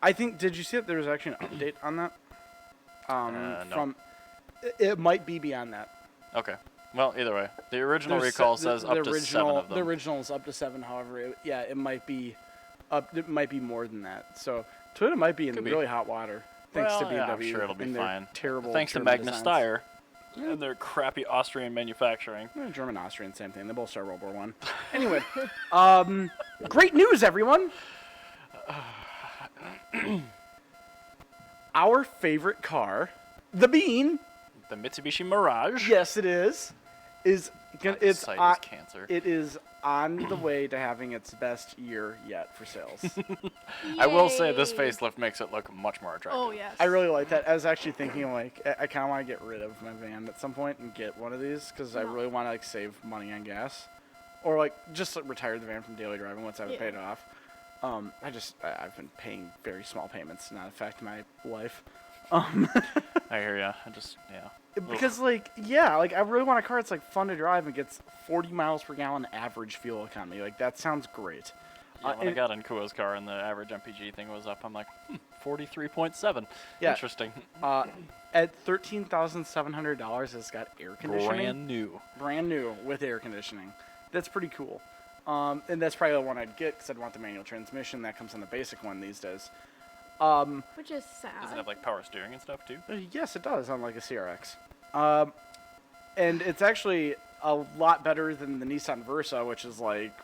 I think. Did you see that there was actually an update on that? No. From. It might be beyond that. Okay. Well, either way, the original There's recall the says up to 7 of them. The original is up to 7. However, it might be up. It might be more than that. So Toyota might be in Could be. really hot water thanks to Well, BMW. yeah, I'm sure it'll be and their fine. Terrible. Thanks to German Magna designs. Steyr and their crappy Austrian manufacturing. German, Austrian, same thing. They both start World War One. Anyway, great news, everyone. Our favorite car, the Bean. The Mitsubishi Mirage. Yes, it is. Is God, it's this site on, is cancer. it is on the way to having its best year yet for sales. I will say this Yay. facelift makes it look much more attractive. Oh yes. I really like that. I was actually thinking like I kind of want to get rid of my van at some point and get one of these because I No. really want to like save money on gas, or like just like, retire the van from daily driving once I've Yeah. paid it off. I've been paying very small payments to not affect my life. I hear ya. Because like I really want a car that's like fun to drive and gets 40 miles per gallon average fuel economy. Like that sounds great. Yeah, when I and- got in Kuo's car and the average MPG thing was up, I'm like, 43.7. Yeah. Interesting. At $13,700, it's got air conditioning. Brand new with air conditioning. That's pretty cool. And that's probably the one I'd get because I'd want the manual transmission. That comes on the basic one these days. Which is sad. Does it have like power steering and stuff too? Yes, it does, unlike a CRX. And it's actually a lot better than the Nissan Versa, which is like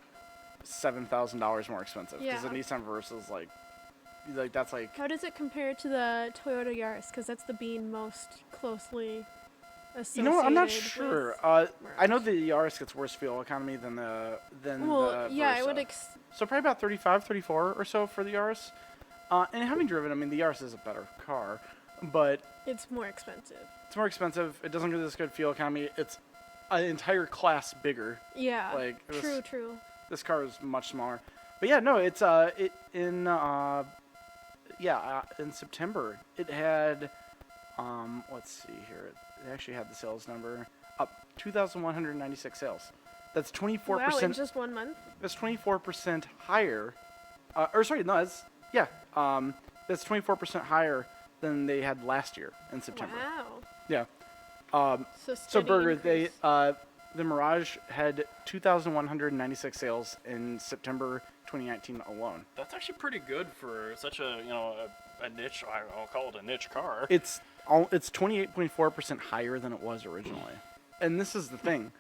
$7,000 more expensive. Because the Nissan Versa is like that's like. How does it compare to the Toyota Yaris? Because that's the being most closely associated. You know what? I'm not sure. Mirage. I know the Yaris gets worse fuel economy than the Versa. I would. So probably about 35, 34 or so for the Yaris. And having driven, I mean, the Yaris is a better car, but it's more expensive. It's more expensive. It doesn't get this good fuel economy. It's an entire class bigger. Yeah. Like True. This car is much smaller. But yeah, no, it's in September it had let's see here. It actually had the sales number up 2,196 sales. That's 24%. Wow, in just 1 month? That's 24% higher. That's 24% higher than they had last year in September. Wow. Yeah. So Burger, increase. the Mirage had 2,196 sales in September 2019 alone. That's actually pretty good for such a a niche. I'll call it a niche car. It's 28.4% higher than it was originally. And this is the thing.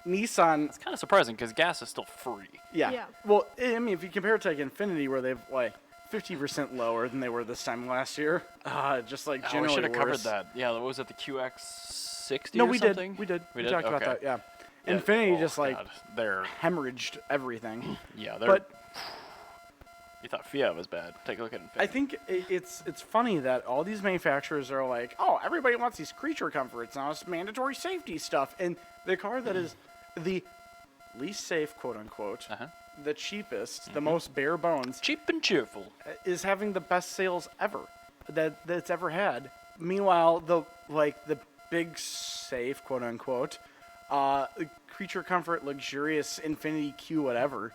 Nissan. It's kind of surprising because gas is still free. Yeah. Well, I mean, if you compare it to like Infinity, where they've like 50% lower than they were this time last year, just like generally we should have covered worse. that. Yeah, what was it, the QX60 No, or we something? did. We did. We did? talked about Okay. that. Yeah. Yeah. Infinity Oh, just like God. They're hemorrhaged everything. yeah. They're. But You thought Fiat was bad. Take a look at Infinity. I think it's funny that all these manufacturers are like, oh, everybody wants these creature comforts now. It's mandatory safety stuff, and the car that is the least safe, quote unquote, the cheapest, the most bare bones, cheap and cheerful, is having the best sales ever that's ever had. Meanwhile, the big safe, quote unquote, creature comfort, luxurious Infinity Q, whatever,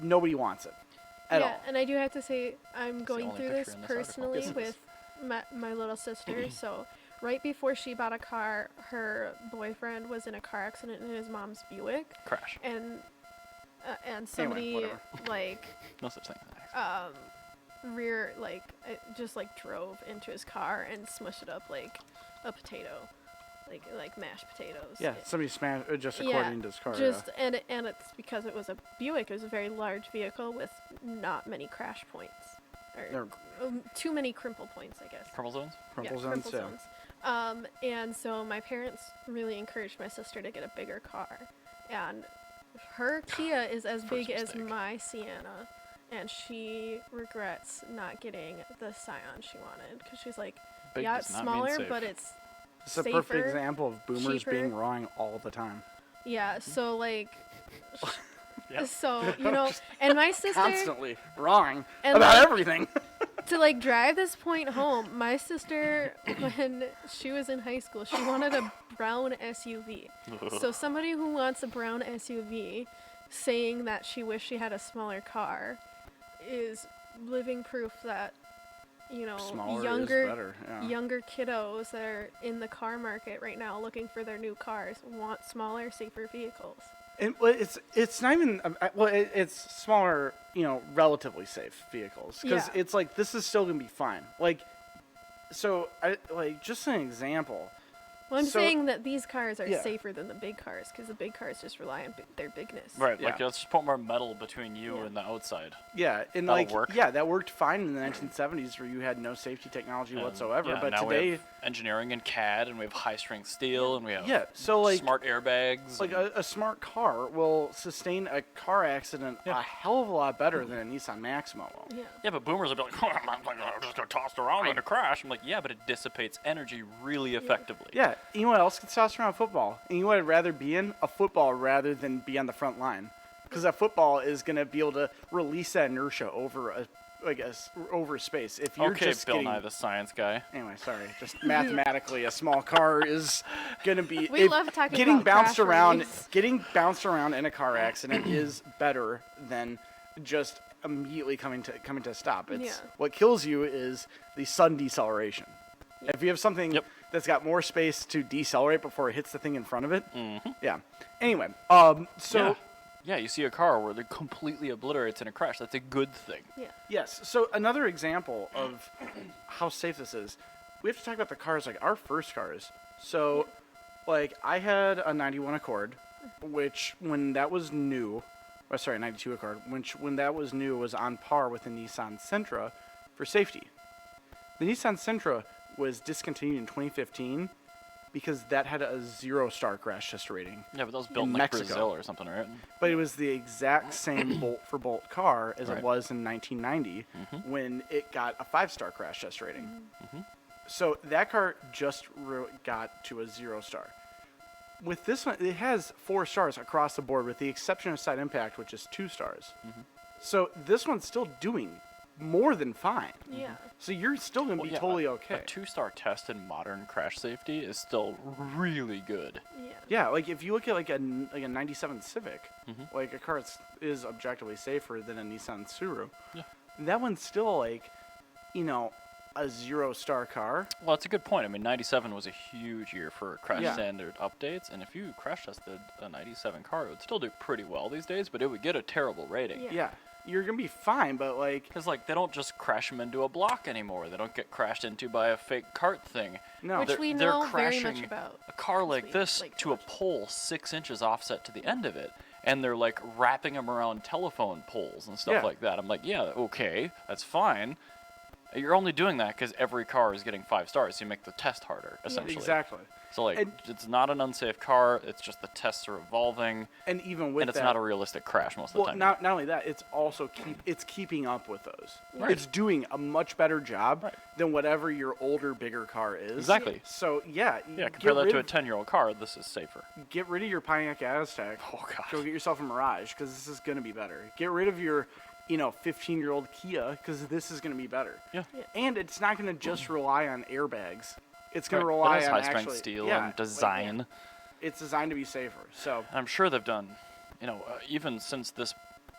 nobody wants it at all. And I do have to say, I'm the going only through picture this in this article. personally Yes, it with my little sister. So right before she bought a car, her boyfriend was in a car accident in his mom's Buick. crash. And somebody whatever. No such thing. just drove into his car and smushed it up like a potato, like mashed potatoes. Yeah, somebody smashed just according to his car. And it's because it was a Buick. It was a very large vehicle with not many crash points, or too many crimple points, I guess. Crumple zones? Crumple Yeah, zones, crumple zones. And so my parents really encouraged my sister to get a bigger car, and her Kia is as big as mistake. my Sienna, and she regrets not getting the Scion she wanted because she's like, Big yeah, does it's not mean smaller, safe. but it's It's a safer, perfect example of boomers cheaper. being wrong all the time. Yeah, so Yep. so and my sister Constantly wrong And, about like, everything. to drive this point home. My sister, when she was in high school, she wanted a brown SUV. So somebody who wants a brown SUV, saying that she wished she had a smaller car, is living proof that Smaller is younger better. Yeah. younger kiddos that are in the car market right now looking for their new cars want smaller, safer vehicles. And it's not even it's smaller, relatively safe vehicles because Yeah. it's like this is still gonna be fine. So I just an example. Well, I'm So- saying that these cars are Yeah. safer than the big cars because the big cars just rely on their bigness. Right, Yeah. let's just put more metal between you Yeah. and the outside. Yeah, and That'll work. yeah, that worked fine in the 1970s where you had no safety technology whatsoever. Yeah, But now we today, have engineering and CAD, and we have high-strength steel, and we have so smart airbags. like and- a smart car will sustain a car accident a hell of a lot better than a Nissan Maxima will. Yeah. yeah, but boomers will be like, I'm just going to toss it around in a crash. I'm like, yeah, but it dissipates energy really effectively. Yeah, you know what else gets tossed around? Football. And you know what I'd rather be in? A football rather than be on the front line. Because that football is going to be able to release that inertia over over space. If you're Okay, just Bill getting, Nye, the science guy. Anyway, sorry. Just mathematically, a small car is going to be... We love talking getting about bounced crash around. reliefs. Getting bounced around in a car accident is better than just immediately coming to a stop. It's Yeah. what kills you is the sudden deceleration. If you have something Yep. that's got more space to decelerate before it hits the thing in front of it, yeah. Anyway, so yeah, you see a car where it completely obliterates in a crash. That's a good thing. Yeah. yes, so another example of how safe this is, we have to talk about the cars, like our first cars. So, like, I had a 91 Accord, which when that was new, 92 Accord, which when that was new was on par with the Nissan Sentra for safety. The Nissan Sentra was discontinued in 2015 because that had a 0-star crash test rating. Yeah, but that was built In in like Mexico. Brazil or something, right? But it was the exact same bolt-for-bolt car as Right. it was in 1990 when it got a 5-star crash test rating. So that car just got to a 0-star. With this one, it has 4 stars across the board with the exception of side impact, which is 2 stars. So this one's still doing more than fine. Yeah. So you're still going to be totally okay. A 2-star test in modern crash safety is still really good. Yeah. Yeah, like if you look at like a 97 Civic, like a car is objectively safer than a Nissan Tsuru. Yeah. That one's still like, a 0-star car. Well, that's a good point. I mean, 97 was a huge year for crash Yeah. standard updates, and if you crash tested a 97 car, it would still do pretty well these days, but it would get a terrible rating. Yeah. Yeah, you're gonna be fine, but like, Because, like, they don't just crash them into a block anymore. They don't get crashed into by a fake cart thing. no. Which They're- we they're know very much crashing about. A car as like we this like to a watch. pole 6 inches offset to the end of it, and they're, like, wrapping them around telephone poles and stuff Yeah. like that. I'm like, yeah, okay, that's fine. You're only doing that because every car is getting 5 stars. So you make the test harder, essentially. Exactly. So, like, And- it's not an unsafe car. It's just the tests are evolving, And even with and it's that, not a realistic crash most of well, the time. not only that, it's also keeping up with those. Right. It's doing a much better job Right. than whatever your older, bigger car is. Exactly. So yeah, Yeah, get compare that rid to a of- 10-year-old car. This is safer. Get rid of your Pontiac Aztek. Oh, God. Go get yourself a Mirage because this is going to be better. Get rid of your, 15-year-old Kia because this is going to be better. Yeah. And it's not going to just rely on airbags. It's going to Right. rely It has on high-strength actually, steel yeah, and design. it's designed to be safer. So I'm sure they've done, even since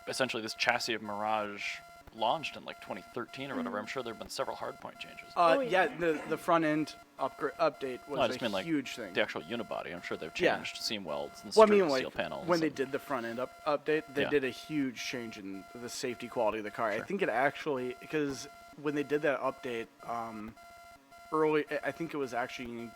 essentially this chassis of Mirage launched in like 2013 or whatever, I'm sure there have been several hardpoint changes. Oh, yeah, yeah. the front end update was No, I just mean like huge thing. the actual unibody. I'm sure they've Yeah. changed seam welds and Well, I strip mean, steel like panels. when they and- did the front end update, they Yeah. did a huge change in the safety quality of the car. I Sure. think it actually because when they did that update, early, I think it was actually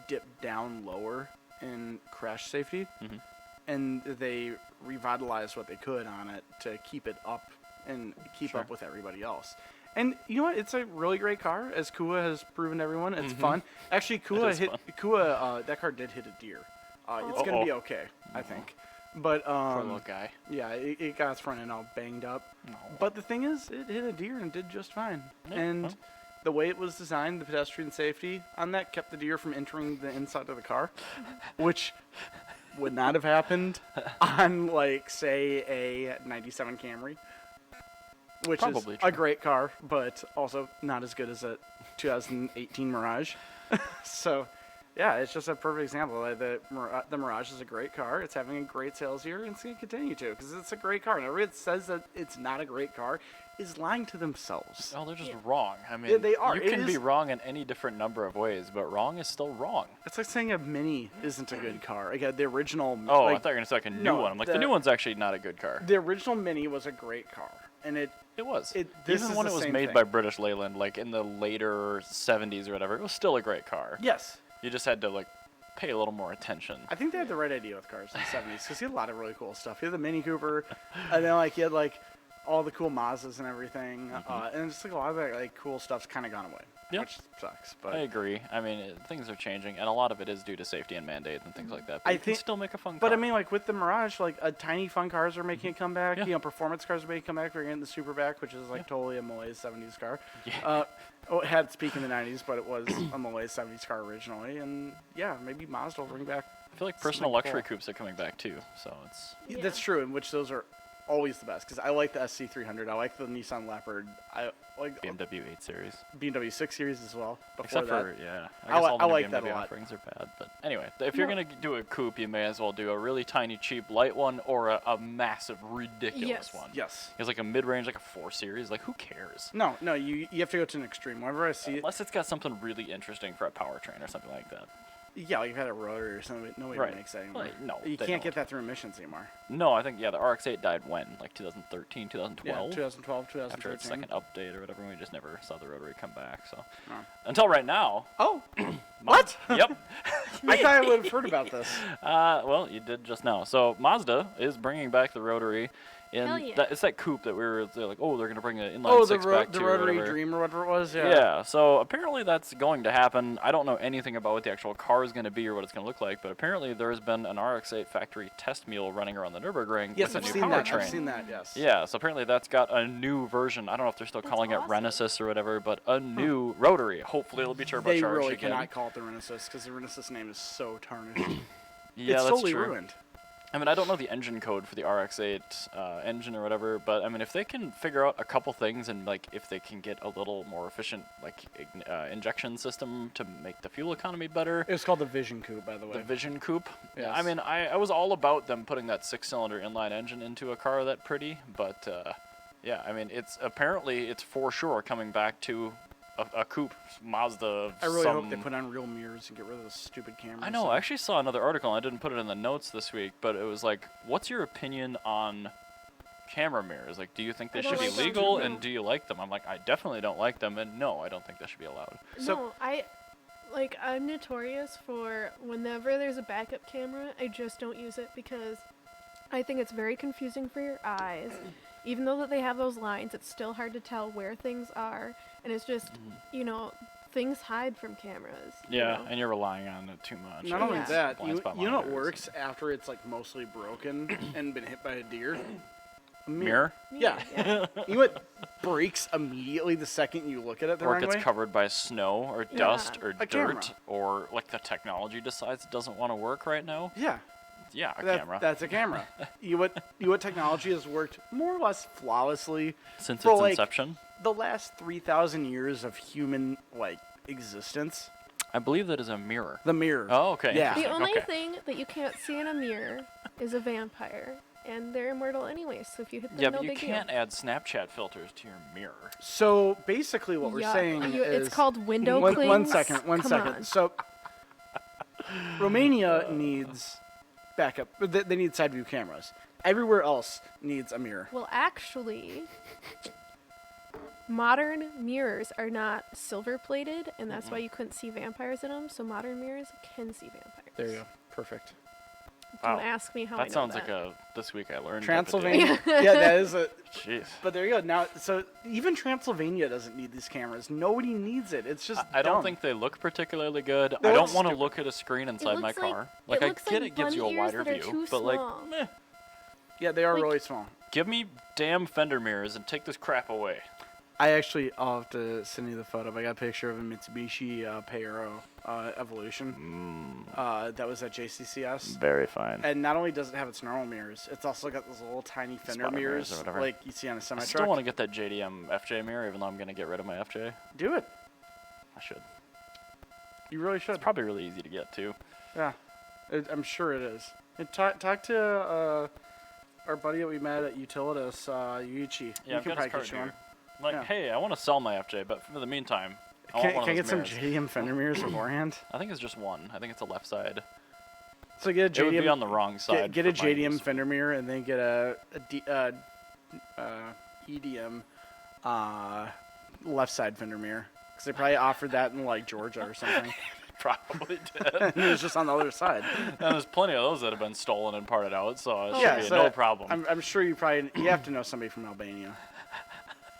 dip down lower in crash safety, Mhm. and they revitalized what they could on it to keep it up and keep Sure. up with everybody else. And you know what? It's a really great car, as Kua has proven to everyone. It's fun. Actually, Kua is fun. that car did hit a deer. It's gonna be Uh-oh. okay, I think. But Poor little guy. yeah, it got its front end all banged up. No. But the thing is, it hit a deer and did just fine. Yeah, And well. the way it was designed, the pedestrian safety on that kept the deer from entering the inside of the car, which would not have happened on, like, say, a 97 Camry, which Probably is true. a great car, but also not as good as a 2018 Mirage. So, yeah, it's just a perfect example. The Mirage is a great car. It's having a great sales year, and it's going to continue to because it's a great car. And everybody that says that it's not a great car is lying to themselves. Oh, they're just Yeah. wrong. I mean, Yeah, they are. You It can be is- wrong in any different number of ways, but wrong is still wrong. It's like saying a Mini isn't a good car. Like the original. Oh, like, I thought you were gonna say like a new no, one. I'm like, the the- new one's actually not a good car. the original Mini was a great car, and it It was. this Even is when the it was same made thing. by British Leyland, like in the later 70s or whatever, it was still a great car. yes. You just had to like pay a little more attention. I think they had the right idea with cars in the 70s because he had a lot of really cool stuff. He had the Mini Cooper, and then like he had like all the cool Mazdas and everything, and just like a lot of that like cool stuff's kind of gone away, Yeah. which sucks. But I agree. I mean, things are changing, and a lot of it is due to safety and mandates and things like that. But I you can think- still make a fun But car. I mean, like with the Mirage, like tiny fun cars are making a comeback. Yeah. You know, performance cars are making a comeback. We're getting the Superback, which is like Yeah. totally a Malaise 70s car. Yeah. It had its peak in the 90s, but it was a Malaise 70s car originally. And yeah, maybe Mazda will bring back. I feel like personal something luxury cool. coupes are coming back too. So it's Yeah. That's true, in which those are always the best because I like the SC300. I like the Nissan Leopard. I like BMW 8 Series. BMW 6 Series as well. Except that. for, yeah. I guess all the new like that a BMW lot. offerings are bad. But anyway, if you're going to do a coupe, you may as well do a really tiny, cheap, light one or a massive, ridiculous Yes. one. Yes. It's like a mid-range, like a 4 Series. Like, who cares? No, you have to go to an extreme. Whenever I see it, Unless it's got something really interesting for a powertrain or something like that. yeah, like you've had a Rotary or something. Nobody Right. makes that anymore. Like, no, you they can't get don't. that through emissions anymore. No, I think, the RX-8 died when? Like 2013, Yeah, 2012? 2012, After its 2013. second update or whatever, we just never saw the Rotary come back. So No. until right now. Oh, what? Yep. I thought I would have heard about this. Well, you did just now. So Mazda is bringing back the Rotary. Hell yeah. It's that coupe that they're like, oh, they're going to bring an inline Oh, the six back to or Rotary whatever. Dream or whatever it was. Yeah. Yeah, so apparently that's going to happen. I don't know anything about what the actual car is going to be or what it's going to look like, but apparently there has been an RX-8 factory test mule running around the Nürburgring Yes, with I've a new seen that. powertrain. I've seen that. Yes. Yeah, so apparently that's got a new version. I don't know if they're still That's calling awesome. it Renesis or whatever, but a new Rotary. Hopefully it'll be turbocharged They really again. cannot call it the Renesis because the Renesis name is so tarnished. Yeah, it's that's totally true. ruined. I mean, I don't know the engine code for the RX-8 engine or whatever, but I mean, if they can figure out a couple things and like if they can get a little more efficient like injection system to make the fuel economy better, It was called the Vision Coupe, by the way. the Vision Coupe. Yes. I mean, I was all about them putting that 6-cylinder inline engine into a car that pretty, but yeah, I mean, it's for sure coming back to a coupe Mazda. Of I really some hope they put on real mirrors and get rid of those stupid cameras. I know. I actually saw another article, and I didn't put it in the notes this week, but it was like, what's your opinion on camera mirrors? Like, do you think they I should don't be like them. legal, No. and do you like them? I'm like, I definitely don't like them, and no, I don't think they should be allowed. So- No, I'm notorious for whenever there's a backup camera, I just don't use it because I think it's very confusing for your eyes. Even though that they have those lines, it's still hard to tell where things are, and it's just, things hide from cameras. you Yeah, know? and you're relying on it too much. Not only Yeah. that, Blind you spot know what monitors. works after it's like mostly broken and been hit by a deer? A Mirror? Yeah. Yeah. You know what breaks immediately the second you look at it the Or it wrong gets way? covered by snow or dust or A dirt, camera. or like the technology decides it doesn't want to work right now. Yeah. Yeah, a That- camera. That's a camera. you know what technology has worked more or less flawlessly Since for, its like, inception. the last 3,000 years of human existence? I believe that is a mirror. The mirror. Oh, okay. Yeah. The interesting, only okay. thing that you can't see in a mirror is a vampire, and they're immortal anyway. So if you hit them, Yeah, no but you big can't add Snapchat filters to your mirror. So basically what deal. we're saying is... It's called window One clings. second. Come on. So Romania needs backup. They need side view cameras. Everywhere else needs a mirror. Well, actually, modern mirrors are not silver plated, and that's why you couldn't see vampires in them. So modern mirrors can see vampires. There you go. Perfect. Don't Wow. ask me how I know That sounds that. like a This Week I Learned. Transylvania. Yeah, that is a... Jeez. But there you go. Now, so even Transylvania doesn't need these cameras. Nobody needs it. It's just I don't dumb. think they look particularly good. They I look don't want to stupid. look at a screen inside my looks like- car. it I looks get like it gives you a bunny ears wider that are view, too but like, small. meh. Yeah, they are like- really small. Give me damn fender mirrors and take this crap away. I'll have to send you the photo. I got a picture of a Mitsubishi Pajero Evolution. That was at JCCS. Very fine. And not only does it have its normal mirrors, it's also got those little tiny fender Spotter mirrors mirrors or whatever. like you see on a I semi still truck. want to get that JDM FJ mirror, even though I'm going to get rid of my FJ. Do it. I should. You really should. It's probably really easy to get too. Yeah, I'm sure it is. And talk to our buddy that we met at Utilitas, Yuichi. Yeah, you I've can got his probably card get you one. here. Like, Yeah. hey, I want to sell my FJ, but for the meantime, I want Can one I of get those some mirrors. JDM fender mirrors beforehand? I think it's just one. I think it's a left side. So get a It would be JDM. on the wrong side. Get a for my JDM use. fender mirror and then get a EDM left side fender mirror because they probably offered that in like Georgia or something. Probably did. And it was just on the other side. And there's plenty of those that have been stolen and parted out, so it should Yeah, be so no problem. I'm sure you have to know somebody from Albania.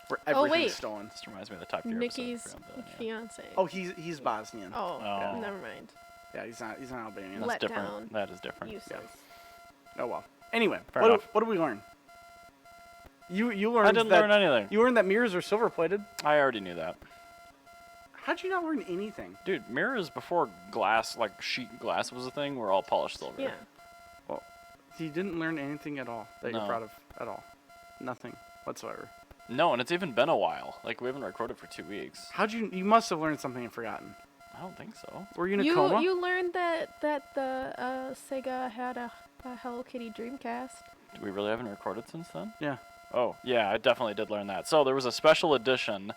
Where Oh, everything's wait. stolen. Just reminds me of the Top Gear Nikki's episode. Forgot that, yeah. fiance. Oh, he's Bosnian. Oh, Oh. never mind. Yeah, he's not Albanian. That's Let different. down. That is different. Useless. Oh well. Anyway, Fair what enough. did we learn? You learned I didn't that learn anything. you learned that mirrors are silver plated. I already knew that. How'd you not learn anything? Dude, mirrors before glass, like sheet glass was a thing, were all polished silver. Yeah. Well, you didn't learn anything at all that you're No. proud of at all. Nothing whatsoever. No, and it's even been a while. Like, we haven't recorded for 2 weeks. You must have learned something and forgotten. I don't think so. Were you in a coma? You learned that the Sega had a Hello Kitty Dreamcast. We really haven't recorded since then? Yeah. Oh, yeah, I definitely did learn that. So there was a special edition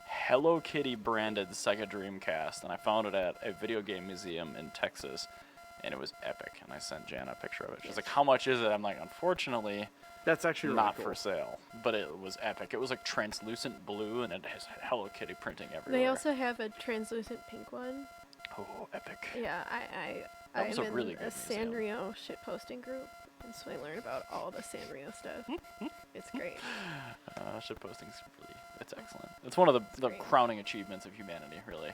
Hello Kitty branded Sega Dreamcast, and I found it at a video game museum in Texas, and it was epic. And I sent Jana a picture of it. She's like, how much is it? I'm like, unfortunately, That's actually really not cool. for sale. But it was epic. It was like translucent blue, and it has Hello Kitty printing everywhere. They also have a translucent pink one. Oh, epic. Yeah, That was I'm a really in good a museum. Sanrio shitposting group, and so I learn about all the Sanrio stuff. It's great. Shitposting's really, it's excellent. It's one of the great. crowning achievements of humanity, really.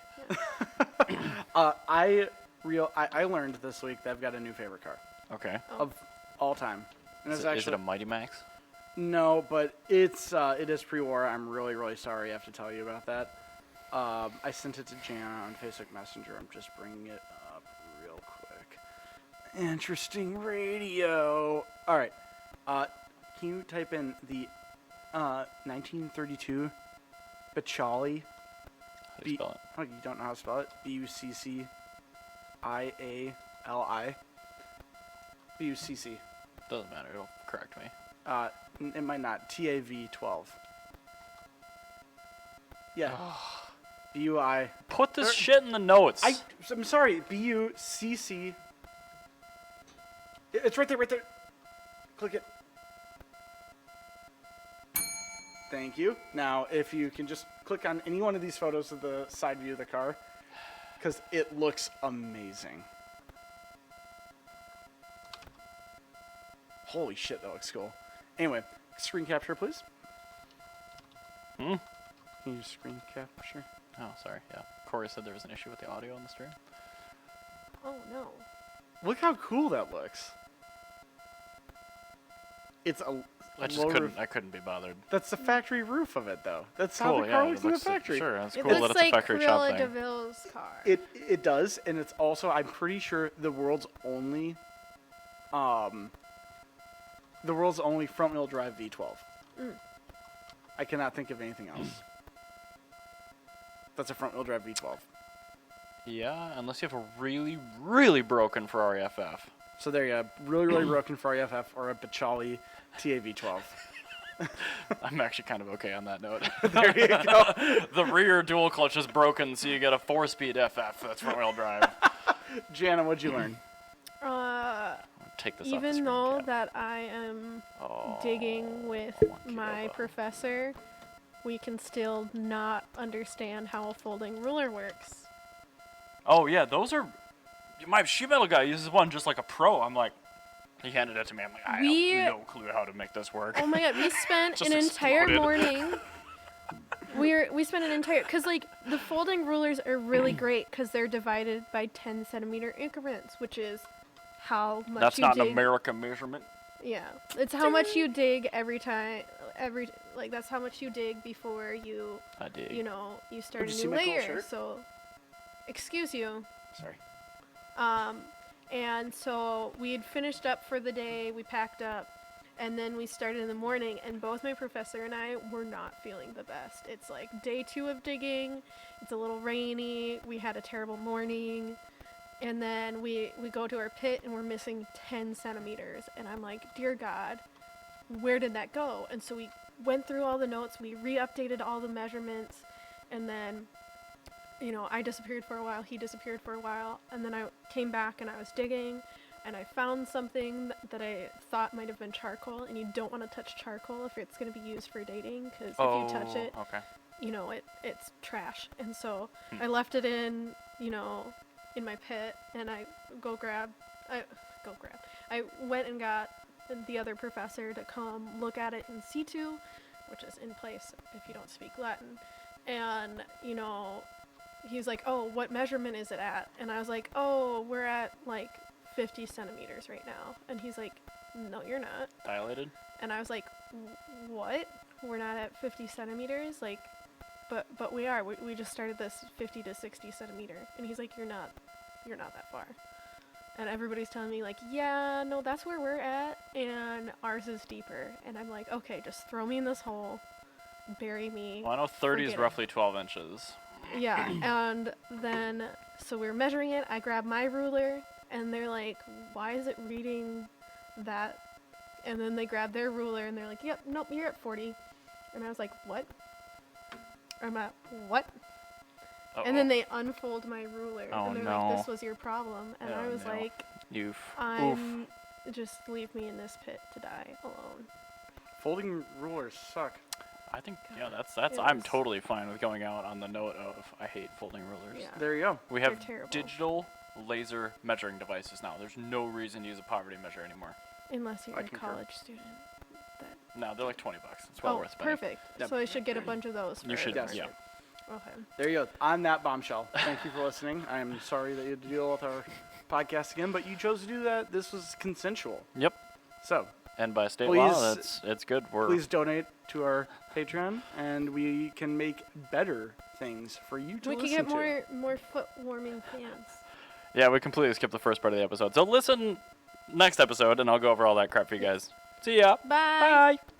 I learned this week that I've got a new favorite car Okay. Oh. of all time. And Is it's it, actually is it a Mighty Max? no, but it is pre-war. I'm really sorry I have to tell you about that. I sent it to Jana on Facebook Messenger. I'm just bringing it up real quick. Interesting radio. All right. Can you type in the 1932 Bacciali? How do you spell it? Oh, you don't know how to spell it? Bucciali. Bucc. Doesn't matter. It'll correct me. It might not. TAV12. Yeah. BUI. Put this shit in the notes. I'm sorry. BUCC. It's right there. Right there. Click it. Thank you. Now, if you can just click on any one of these photos of the side view of the car, because it looks amazing. Holy shit, that looks cool. Anyway, screen capture, please. Hmm? Can you screen capture? Oh, sorry. Yeah. Corey said there was an issue with the audio on the stream. Oh no. Look how cool that looks. It's a I just low couldn't. roof- I couldn't be bothered. That's the factory roof of it, though. That's Cool. how the car Yeah. looks It in the looks factory. Sure. That's It cool that looks it's a like factory shop Cruella thing. DeVille's car. It does, and it's also, I'm pretty sure, the world's only front wheel drive V12. I cannot think of anything else. That's a front wheel drive V12. Yeah, unless you have a really, really broken Ferrari FF. So there you go. Really broken Ferrari FF or a Bacciali TAV12. I'm actually kind of okay on that note. There you go. The rear dual clutch is broken, so you get a 4-speed FF. That's front wheel drive. Jana, what'd you learn? Take this off the Even screen though cap. that I am Oh, digging with 1 my kilowatt. professor, we can still not understand how a folding ruler works. Oh yeah, those are. My sheet metal guy uses one just like a pro. I'm like, he handed it to me. I'm like, I have no clue how to make this work. Oh my god, we spent Just an entire exploded. morning. We spent an entire, cause like the folding rulers are really great because they're divided by 10 centimeter increments, which is how much That's you not dig. an American measurement. Yeah, it's how much you dig every time. That's how much you dig before you I dig. you start Would you a see new my cool layer. shirt? So, excuse you. Sorry. And so we had finished up for the day. We packed up, and then we started in the morning. And both my professor and I were not feeling the best. It's like day 2 of digging. It's a little rainy. We had a terrible morning. And then we go to our pit and we're missing 10 centimeters. And I'm like, dear God, where did that go? And so we went through all the notes. We re-updated all the measurements. And then, I disappeared for a while. He disappeared for a while. And then I came back and I was digging. And I found something that I thought might have been charcoal. And you don't want to touch charcoal if it's going to be used for dating. Because if you touch it, Okay. it's trash. And so I left it in my pit, and I went and got the other professor to come look at it in situ, which is in place if you don't speak Latin. And, he's like, oh, what measurement is it at? And I was like, oh, we're at like 50 centimeters right now. And he's like, no, you're not. Dilated. And I was like, what? We're not at 50 centimeters? Like, but we are. We just started this 50 to 60 centimeter. And he's like, you're not that far. And everybody's telling me, like, yeah, no, that's where we're at, and ours is deeper. And I'm like, okay, just throw me in this hole, bury me. Well, I know 30 is Forget it. roughly 12 inches. Yeah, and then, so we're measuring it, I grab my ruler, and they're like, why is it reading that? And then they grab their ruler, and they're like, yep, nope, you're at 40. And I was like, what? I'm at, what? Uh-oh. And then they unfold my ruler, Oh, and they're no. like, this was your problem. And I Oh, was no. like, Oof. just leave me in this pit to die alone. Folding rulers suck. I think, yeah, God, that's. it I'm was- totally fine with going out on the note of I hate folding rulers. Yeah. There you go. We They're have terrible. digital laser measuring devices now. There's no reason to use a poverty measure anymore. Unless you're I a concur. college student. No, they're like $20. It's well worth spending. Perfect. Yep. So I should get a bunch of those. You for should, Yes. yeah. Okay. There you go. On that bombshell. Thank you for listening. I am sorry that you had to deal with our podcast again, but you chose to do that. This was consensual. Yep. So And by state Please- law, it's good. please donate to our Patreon, and we can make better things for you to We listen could get to. more foot warming fans. Yeah, we completely skipped the first part of the episode. So listen next episode, and I'll go over all that crap for you guys. See ya. Bye. Bye.